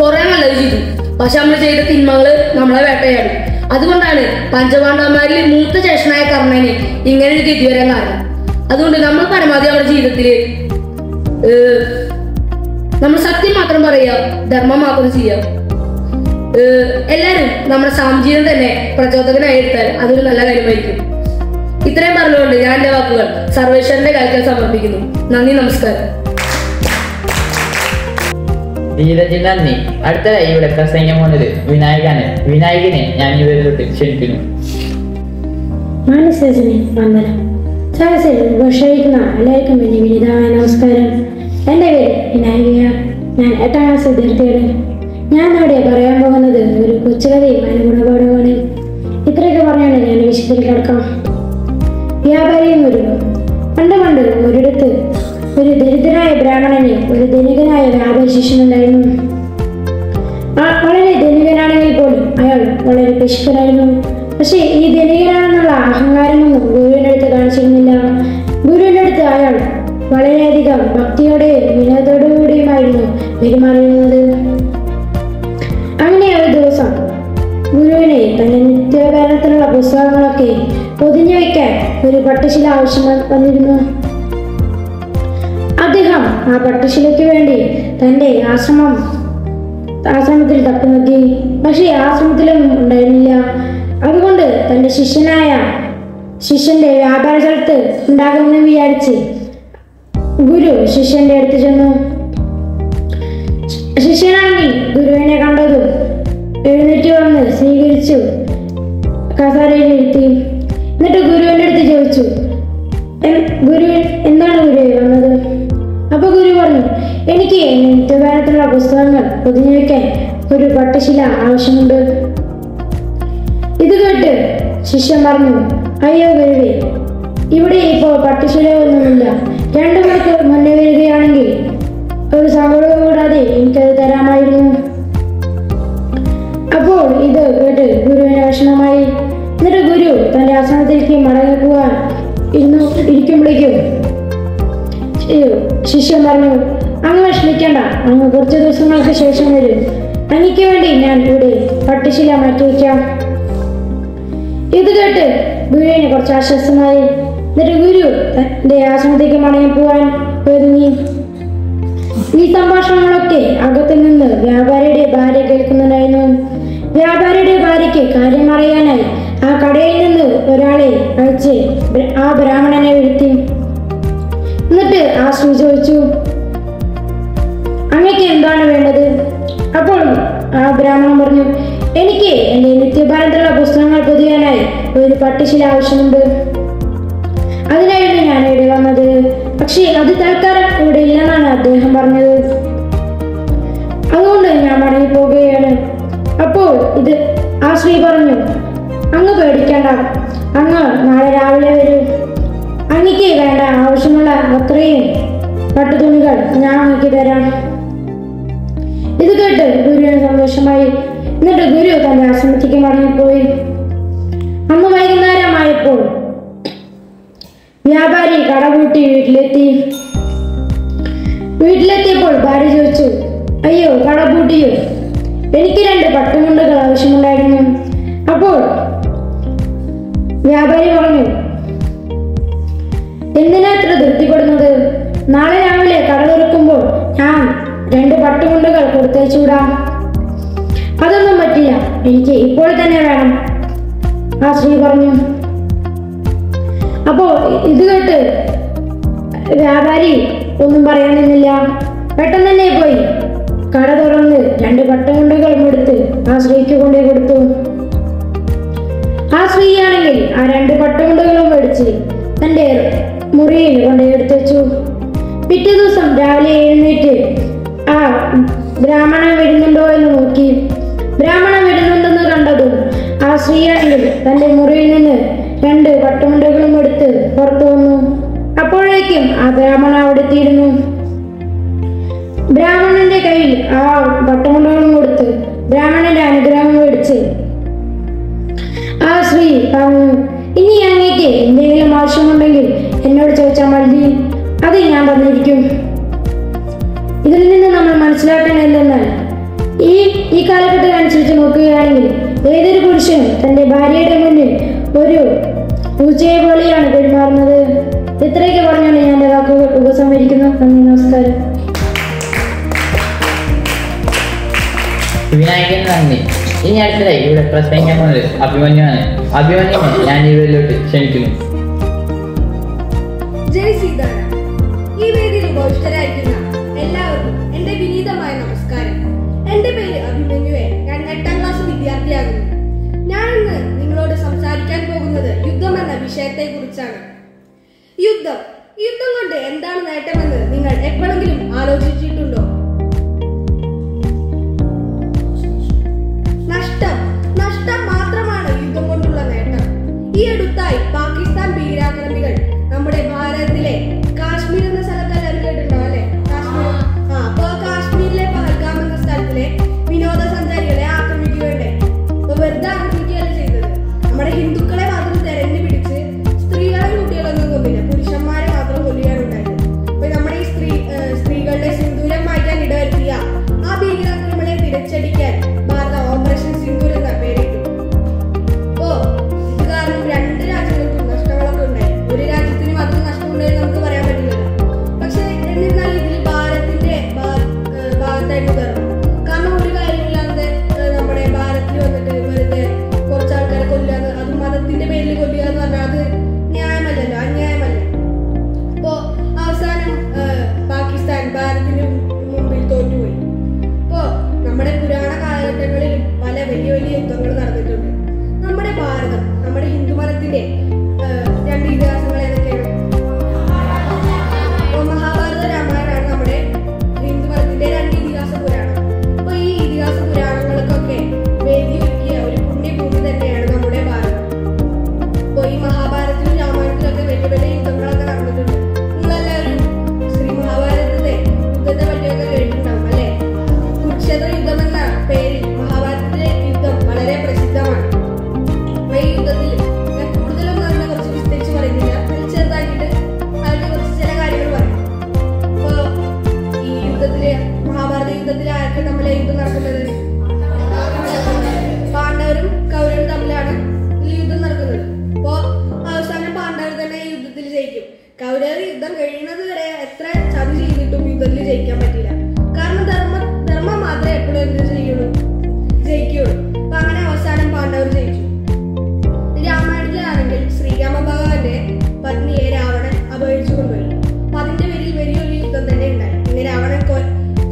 കുറെ നല്ലത് ചെയ്തു, പക്ഷെ നമ്മൾ ചെയ്ത തിന്മകള് നമ്മളെ വേട്ടയാടും. അതുകൊണ്ടാണ് പഞ്ചപാണ്ഡവന്മാരിൽ മൂത്ത ജ്യേഷ്ഠനായ കർണന് ഇങ്ങനെ ഒരു ഗതി വരാൻ കാരണം. അതുകൊണ്ട് നമ്മൾ പരമാവധി നമ്മുടെ ജീവിതത്തില് നമ്മൾ സത്യം മാത്രം പറയുക, ധർമ്മം മാത്രം ചെയ്യുക. എല്ലാവരും നമ്മുടെ സാമൂഹ്യം തന്നെ പ്രചോദകനായി എടുത്താൽ അതൊരു നല്ല കാര്യമായിരിക്കും. ഇത്രയും പറഞ്ഞുകൊണ്ട് ഞാൻ എന്റെ വാക്കുകൾ സർവേശ്വരന്റെ കാര്യത്തിൽ സമർപ്പിക്കുന്നു. നന്ദി, നമസ്കാരം. ധീരജ് നന്ദി. അടുത്തതായി ഇവിടെ പ്രസംഗം വന്നത് വിനായകനെ ഞാൻ ഇവരിലോട്ട് ക്ഷണിക്കുന്നു. മാനസരജനെ വന്ദനം. സദസ്സിൽ ഘോഷിക്കുന്ന എല്ലാവർക്കും വേണ്ടി വിനീതമായ നമസ്കാരം. എൻ്റെ പേര് വിനായകയാണ്. ഞാൻ 8ാം ക്ലാസ് വിദ്യാർത്ഥിയാണ്. ഞാൻ ഇവിടെ പറയാൻ പോകുന്നത് ഒരു കൊച്ചുകഥയും അതിന് ഗുണപാഠമാണ്. ഇത്രയൊക്കെ പറഞ്ഞാണ് ഞാൻ വിശുദ്ധത്തിൽ കിടക്കാം. വ്യാപാരിയും ഗുരുവും. പണ്ട് ഒരിടത്ത് ഒരു ദരിദ്രനായ ബ്രാഹ്മണന് ഒരു ധനികനായ വ്യാപാരി ശിഷ്യനുണ്ടായിരുന്നു. വളരെ ധനികനാണെങ്കിൽ പോലും അയാൾ വളരെ പിശുക്കനായിരുന്നു. പക്ഷേ ഈ ധനികനാണെന്നുള്ള അഹങ്കാരമൊന്നും ഗുരുവിൻ്റെ അടുത്ത് കാണിച്ചിരുന്നില്ല. ഗുരുവിൻ്റെ അടുത്ത് അയാൾ വളരെയധികം ഭക്തിയോടെയും വിനോദത്തോടുകൂടിയുമായിരുന്നു പെരുമാറിയിരുന്നത്. അങ്ങനെ ഒരു ദിവസം ഗുരുവിനെ തന്റെ നിത്യോപകരണത്തിനുള്ള പുസ്തകങ്ങളൊക്കെ പൊതിഞ്ഞു വയ്ക്കാൻ ഒരു പട്ടുശില ആവശ്യം വന്നിരുന്നു. അദ്ദേഹം ആ പട്ടുശിലയ്ക്ക് വേണ്ടി തന്റെ ആശ്രമത്തിൽ തപ്പി നോക്കി. പക്ഷേ ആശ്രമത്തിലൊന്നും ഉണ്ടായിരുന്നില്ല. അതുകൊണ്ട് തന്റെ ശിഷ്യന്റെ വ്യാപാര സ്ഥലത്ത് ഉണ്ടാകുമെന്ന് വിചാരിച്ച് ഗുരു ശിഷ്യന്റെ അടുത്ത് ചെന്നു. ശിഷ്യനാണെങ്കിൽ ഗുരുവിനെ കണ്ടതും എഴുന്നേറ്റ് വന്ന് സ്വീകരിച്ചു കസാരയിൽ ഇരുത്തി. എന്നിട്ട് ഗുരുവിന്റെ അടുത്ത് ചോദിച്ചു, എന്താണ് ഗുരു വന്നത്? അപ്പൊ ഗുരു പറഞ്ഞു, എനിക്ക് നിത്യകാലത്തുള്ള പുസ്തകങ്ങൾ പൊതിഞ്ഞു വയ്ക്കാൻ ഒരു പട്ടുശില ആവശ്യമുണ്ട്. ഇത് കേട്ട് ശിഷ്യൻ പറഞ്ഞു, അയ്യോ ഗുരുവേ, ഇവിടെ ഇപ്പോൾ പട്ടുശില ഒന്നുമില്ല. 2 മണിക്കൂർ മുന്നേ വരികയാണെങ്കിൽ ഒരു സങ്കടവും കൂടാതെ എനിക്കത് തരാമായിരുന്നു. അപ്പോൾ ഇത് കേട്ട് ഗുരുവിന് വിഷമമായി. എന്നിട്ട് ഗുരു തന്റെ ആശ്രമത്തിലേക്ക് മടങ്ങി പോകാൻ ഇരിക്കുമ്പോഴേക്കും ശിഷ്യൻ പറഞ്ഞു, അങ്ങ് വിഷമിക്കേണ്ട, അങ്ങ് കുറച്ച് ദിവസങ്ങൾക്ക് ശേഷം വരും. അങ്ങക്ക് വേണ്ടി ഞാൻ ഇവിടെ പട്ടുശില മാറ്റി വയ്ക്കാം. ഇത് കേട്ട് ഗുരുവിന് കുറച്ച് ആശ്വാസമായി. എന്നിട്ട് ഗുരു തന്റെ ആശ്രമത്തേക്ക് മടങ്ങി പോകാൻ ഒരുങ്ങി. ഈ സംഭാഷണങ്ങളൊക്കെ അകത്തു നിന്ന് വ്യാപാരിയുടെ ഭാര്യ കേൾക്കുന്നുണ്ടായിരുന്നു. വ്യാപാരിയുടെ ഭാര്യയ്ക്ക് കാര്യം അറിയാനായി ആ കടയിൽ നിന്ന് ഒരാളെ അയച്ച് ആ ബ്രാഹ്മണനെ വിളിത്തി. എന്നിട്ട് ആ സ്ത്രീ ചോദിച്ചു, അങ്ങക്ക് എന്താണ് വേണ്ടത്? അപ്പോൾ ആ ബ്രാഹ്മണൻ പറഞ്ഞു, എനിക്ക് എൻ്റെ നിത്യഭാരതത്തിലുള്ള പുസ്തകങ്ങൾ പൊതിയാനായി ഒരു പട്ടുശില ആവശ്യമുണ്ട്. അതിനായിരുന്നു ഞാൻ ഇവിടെ വന്നത്. പക്ഷേ അത് തൽക്കാലം ഇവിടെ ഇല്ലെന്നാണ് അദ്ദേഹം പറഞ്ഞത്. അതുകൊണ്ട് ഞാൻ മടങ്ങി പോവുകയാണ്. അപ്പോൾ ആ സ്ത്രീ പറഞ്ഞു, അങ്ങ് പേടിക്കേണ്ട, അങ്ങ് നാളെ രാവിലെ വരൂ. അങ്ങക്ക് വേണ്ട ആവശ്യമുള്ള അത്രയും പട്ടുതുണികൾ ഞാൻ അങ്ങക്ക് തരാം. ഇത് കേട്ട് ഗുരുവിന് സന്തോഷമായി. എന്നിട്ട് ഗുരു തന്റെ ആശ്രമത്തിലേക്ക് മടങ്ങിപ്പോയി. അന്ന് വൈകുന്നേരമായപ്പോൾ വ്യാപാരി കട പൂട്ടി വീട്ടിലെത്തിയപ്പോൾ ഭാര്യ ചോദിച്ചു, അയ്യോ, കട പൂട്ടിയോ? എനിക്ക് 2 പട്ടുമുണ്ടുകൾ ആവശ്യമുണ്ടായിരുന്നു. അപ്പോൾ വ്യാപാരി പറഞ്ഞു, എന്തിനാ ഇത്ര ധൃതിപ്പെടുന്നത്? നാളെ രാവിലെ കട തുറക്കുമ്പോൾ ഞാൻ 2 പട്ടുമുണ്ടുകൾ കൊടുത്തയച്ചുവിടാം. അതൊന്നും പറ്റില്ല, എനിക്ക് ഇപ്പോൾ തന്നെ വേണം, ആ സ്ത്രീ പറഞ്ഞു. അപ്പോൾ ഇത് കേട്ട് വ്യാപാരി ഒന്നും പറയാൻ നിന്നില്ല. പെട്ടെന്ന് തന്നെ പോയി കട തുറന്ന് 2 പട്ടുമുണ്ടുകളും എടുത്ത് ആ സ്ത്രീക്ക് കൊണ്ടേ കൊടുത്തു. ആ സ്ത്രീയാണെങ്കിൽ ആ 2 പട്ടുമുണ്ടുകളും മേടിച്ച് തൻ്റെ മുറിയിൽ കൊണ്ടേ എടുത്തു വെച്ചു. പിറ്റേ ദിവസം രാവിലെ എഴുന്നേറ്റ് ആ ബ്രാഹ്മണൻ വരുന്നുണ്ടോ എന്ന് നോക്കി. ബ്രാഹ്മണൻ വരുന്നുണ്ടെന്ന് കണ്ടതും ആ സ്ത്രീയാണെങ്കിൽ തൻ്റെ മുറിയിൽ നിന്ന് 2 പട്ടുമുണ്ടുകളും എടുത്ത് പുറത്തു വന്നു. അപ്പോഴേക്കും ആ ബ്രാഹ്മണൻ അവിടെ എത്തിയിരുന്നു. ബ്രാഹ്മണന്റെ കയ്യിൽ ആ പട്ടുമുണ്ടുകളും കൊടുത്ത് ബ്രാഹ്മണന്റെ അനുഗ്രഹം മേടിച്ച് ആ സ്ത്രീ പറഞ്ഞു, ഇനി അങ്ങേക്ക് എന്തെങ്കിലും ആവശ്യമുണ്ടെങ്കിൽ എന്നോട് ചോദിച്ചാൽ മതി, അത് ഞാൻ പറഞ്ഞിരിക്കും. ഇതിൽ നിന്ന് നമ്മൾ മനസ്സിലാക്കേണ്ടത് എന്തെന്നാൽ ഈ കാലഘട്ടം അനുസരിച്ച് നോക്കുകയാണെങ്കിൽ ഏതൊരു പുരുഷനും തൻ്റെ ഭാര്യയുടെ മുന്നിൽ ഒരു പൂച്ചയെ പോലെയാണ് പെരുമാറുന്നത്. ഇത്രയൊക്കെ പറഞ്ഞാണ് ഞാൻ എൻ്റെ വാക്കുകൾ ഉപസംഹരിക്കുന്നു. നന്ദി, നമസ്കാരം. വിനായകൻ നന്ദി. ഇനി അടുത്തതായി ഇവിടെ പ്രസംഗിക്കാൻ പോകുന്നത് അഭിമന്യുവാണ്. അഭിമന്യുവിനെ ഞാൻ ഇവരിലോട്ട് ക്ഷണിക്കുന്നു. ജയ് സീതാരാം. ഈ വേദിയിൽ ഉപവിഷ്ടരായിരിക്കുന്ന എല്ലാവർക്കും എന്റെ വിനീതമായ നമസ്കാരം. എന്റെ പേര് അഭിമന്യുവേ. ഞാൻ 8ാം ക്ലാസ് വിദ്യാർത്ഥിയാകുന്നു. ഞാൻ ഇന്ന് നിങ്ങളോട് സംസാരിക്കാൻ പോകുന്നത് യുദ്ധം എന്ന വിഷയത്തെ കുറിച്ചാണ്. യുദ്ധം കൊണ്ട് എന്താണ് നേട്ടമെന്ന് നിങ്ങൾ എപ്പോഴെങ്കിലും ആലോചിച്ചിട്ടുണ്ടോ? നഷ്ടം മാത്രമാണ് യുദ്ധം കൊണ്ടുള്ള നേട്ടം. ഈ അടുത്തായി പാകിസ്ഥാൻ ഭീകരാക്രമികൾ നമ്മുടെ ഭാരതത്തിലെ കാശ്മീർ എന്ന സ്ഥലത്ത് എല്ലാവരും കേട്ടിട്ടുണ്ടോ അല്ലെ? അപ്പൊ കാശ്മീരിലെ പഹൽഗാം എന്ന സ്ഥലത്തിലെ വിനോദസഞ്ചാരികളെ ആക്രമിക്കുകയുണ്ടായി. അപ്പൊ വെറുതെ ആക്രമിക്കുകയല്ല ചെയ്തത്, നമ്മുടെ ഹിന്ദുക്കളെ മാത്രം തെരഞ്ഞു പിടിച്ച് സ്ത്രീകളെയും കുട്ടികളൊന്നും കൊന്നില്ല, പുരുഷന്മാരെ മാത്രം കൊല്ലുകയാണ് ഉണ്ടായത്. അപ്പൊ നമ്മുടെ ഈ സ്ത്രീകളുടെ സിന്ദൂരം മാറ്റാൻ ഇടവരുത്തിയ ആ ഭീകരാക്രമികളെ തിരിച്ചടിക്കാൻ ഭാരതം ഓപ്പറേഷൻ സിന്ദൂർ എന്ന പേരിട്ടു. അപ്പോ ഇത് കാരണം 2 രാജ്യങ്ങൾക്കും നഷ്ടങ്ങളൊക്കെ ഉണ്ടായി. ഒരു രാജ്യത്തിന് മാത്രം നഷ്ടമുണ്ടായി നമുക്ക് പറയാൻ പറ്റില്ലല്ലോ. പക്ഷെ എന്നിരുന്നാലും ഇതിൽ ഭാരതത്തിന്റെ ഭാഗത്തായിട്ട് തരണം. കാരണം ഒരു കാര്യമില്ലാതെ നമ്മുടെ ഭാരതത്തിൽ വന്നിട്ട് വെറുതെ കുറച്ച് ആൾക്കാരെ കൊല്ലാന്ന്, അത് മതത്തിന്റെ പേരിൽ കൊല്ലുക എന്ന് പറഞ്ഞാൽ അത് ന്യായമല്ലല്ലോ, അന്യായമല്ല. അപ്പോ അവസാനം പാകിസ്ഥാൻ ഭാരതത്തിന് മുമ്പിൽ തോറ്റുപോയി. അപ്പോ നമ്മുടെ പുരാണ കാലഘട്ടങ്ങളിൽ പല വലിയ വലിയ യുദ്ധങ്ങൾ നടന്നിട്ടുണ്ട്. നമ്മുടെ ഭാരതം, നമ്മുടെ ഹിന്ദുമതത്തിന്റെ 2 ഇതിഹാസങ്ങൾ ഏതൊക്കെയാണ്? മഹാഭാരത, രാമായണമാണ് നമ്മുടെ ഹിന്ദുമതത്തിന്റെ 2 ഇതിഹാസ പുരാണം. അപ്പൊ ഈ ഇതിഹാസ പുരാണങ്ങൾക്കൊക്കെ വേദിയൊരുക്കിയ ഒരു പുണ്യഭൂമി തന്നെയാണ് നമ്മുടെ ഭാരതം. അപ്പൊ ഈ മഹാഭാരതത്തിലും രാമായണത്തിലൊക്കെ വലിയ വലിയ യുദ്ധങ്ങളൊക്കെ നടന്നിട്ടുണ്ട്. നിങ്ങളെല്ലാവരും ശ്രീ മഹാഭാരതത്തെ യുദ്ധത്തെ പറ്റിയൊക്കെ കേട്ടിട്ടുണ്ടാവും അല്ലെ? കുരുക്ഷേത്ര യുദ്ധം എന്ന പേരിൽ മഹാഭാരതത്തിലെ യുദ്ധം വളരെ പ്രസിദ്ധമാണ്. അപ്പൊ ഈ യുദ്ധത്തിൽ ഞാൻ കൂടുതലൊന്നും അതിനെ കുറിച്ച് വിസ്തരിച്ച് പറയുന്നില്ല, ചെറുതാക്കിയിട്ട് അതിനെ കുറിച്ച് ചില കാര്യങ്ങൾ പറയും. അപ്പൊ ഈ യുദ്ധത്തില് മഹാഭാരത യുദ്ധത്തിൽ ആരൊക്കെ തമ്മിലെ യുദ്ധം നടക്കുന്നത്? പാണ്ഡവരും കൗരവരും തമ്മിലാണ് ഈ യുദ്ധം നടക്കുന്നത്. അപ്പോ അവസാനം പാണ്ഡവർ തന്നെ ഈ യുദ്ധത്തിൽ ജയിക്കും. കൗരവർ യുദ്ധം കഴിയുന്നത് വരെ എത്ര ചതി ചെയ്തിട്ടും യുദ്ധത്തിൽ ജയിക്കാൻ പറ്റില്ല. കാരണം ധർമ്മം മാത്രമേ എപ്പോഴും എന്ത് ജയിക്കുള്ളൂ. അപ്പൊ അങ്ങനെ അവസാനം പാണ്ഡവർ ജയിച്ചു. രാമായണത്തിലാണെങ്കിൽ ശ്രീരാമ ഭഗവാന്റെ പത്നിയെ രാവണൻ അപഹരിച്ചു കൊണ്ടുപോയി. അപ്പൊ അതിന്റെ പേരിൽ വലിയൊരു യുദ്ധം തന്നെ ഉണ്ടായി. പിന്നെ രാവണൻ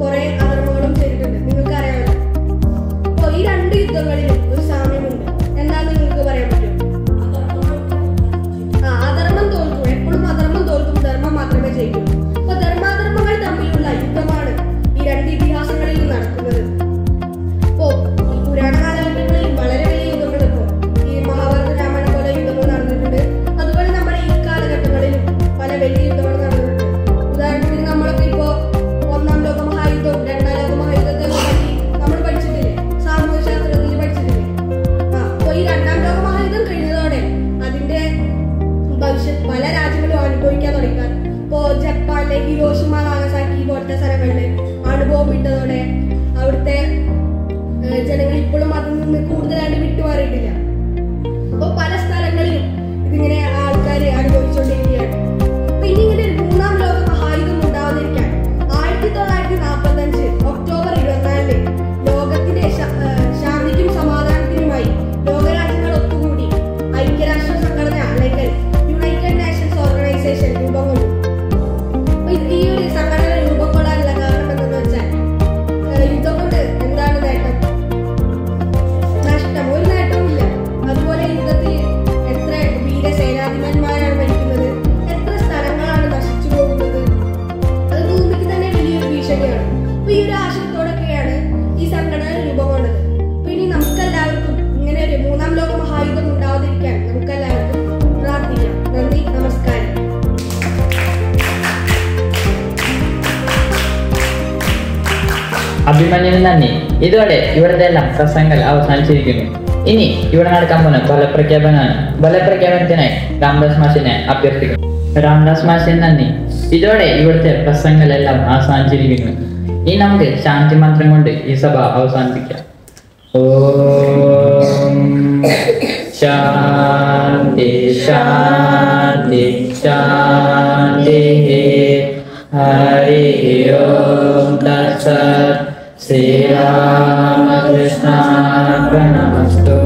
കുറെ അധർമ്മങ്ങളും ചെയ്തിട്ടുണ്ട്, നിങ്ങൾക്ക് അറിയാമല്ലോ. അപ്പൊ ഈ 2 യുദ്ധങ്ങളിലും ഒരു സാമ്യമുണ്ട്. എന്താന്ന് നിങ്ങൾക്ക് പറയാൻ പറ്റും? അധർമ്മം തോൽക്കും, എപ്പോഴും അധർമ്മം തോൽക്കും, ധർമ്മം മാത്രമേ ജയിക്കുള്ളൂ. അപ്പൊ ധർമാധർമ്മങ്ങൾ തമ്മിലുള്ള യുദ്ധമാണ് ഈ 2 ഇതിഹാസങ്ങളിൽ നടക്കുന്നത്. അപ്പോ ഈ പുരാണ കാലഘട്ടങ്ങളിൽ വളരെ വലിയ യുദ്ധങ്ങൾ ഇപ്പോ ഈ മഹാഭാരത, രാമായണം പോലെ യുദ്ധങ്ങൾ നടന്നിട്ടുണ്ട്. അതുപോലെ നമ്മുടെ ഈ കാലഘട്ടങ്ങളിലും പല വലിയ യുദ്ധങ്ങൾ നടന്നിട്ടുണ്ട്. ഉദാഹരണത്തിന് നമ്മളൊക്കെ ഇപ്പോ 1ാം ലോക മഹായുദ്ധവും 2ാം ലോക മഹായുദ്ധത്തെ പറ്റി നമ്മൾ പഠിച്ചിട്ടില്ലേ? സാമൂഹ്യ ശാസ്ത്രത്തിൽ പഠിച്ചിട്ടില്ലേ? അപ്പൊ ഈ 2ാം ലോക മഹായുദ്ധം കഴിഞ്ഞതോടെ അതിന്റെ ഭവിഷ്യത്ത് പല രാജ്യങ്ങളും അനുഭവിക്കാൻ തുടങ്ങി. ഇപ്പോ ജപ്പാനിലെ ഹിരോഷിമ, നാഗസാക്കി പോലത്തെ സ്ഥലങ്ങളില് അണുബോംബ് ഇട്ടതോടെ അഭിമന്യുവിന് നന്ദി. ഇതോടെ ഇവിടുത്തെ എല്ലാം പ്രസംഗങ്ങൾ അവസാനിച്ചിരിക്കുന്നു. ഇനി ഇവിടെ നടക്കാൻ പോകുന്ന ഫലപ്രഖ്യാപനമാണ്. ഫലപ്രഖ്യാപനത്തിനായി രാംദാസ് മാഷിനെ അഭ്യർത്ഥിക്കുന്നു. രാംദാസ് മാഷിന് നന്ദി. ഇതോടെ ഇവിടുത്തെ പ്രസംഗങ്ങളെല്ലാം അവസാനിച്ചിരിക്കുന്നു. ഇനി നമുക്ക് ശാന്തി മന്ത്രം കൊണ്ട് ഈ സഭ അവസാനിപ്പിക്കാം. ഓം ശാന്തി ശാന്തി ശാന്തി. ഹരി ഓം തത്സത്. ശ്രീരാമകൃഷ്ണാർപ്പണമസ്തു.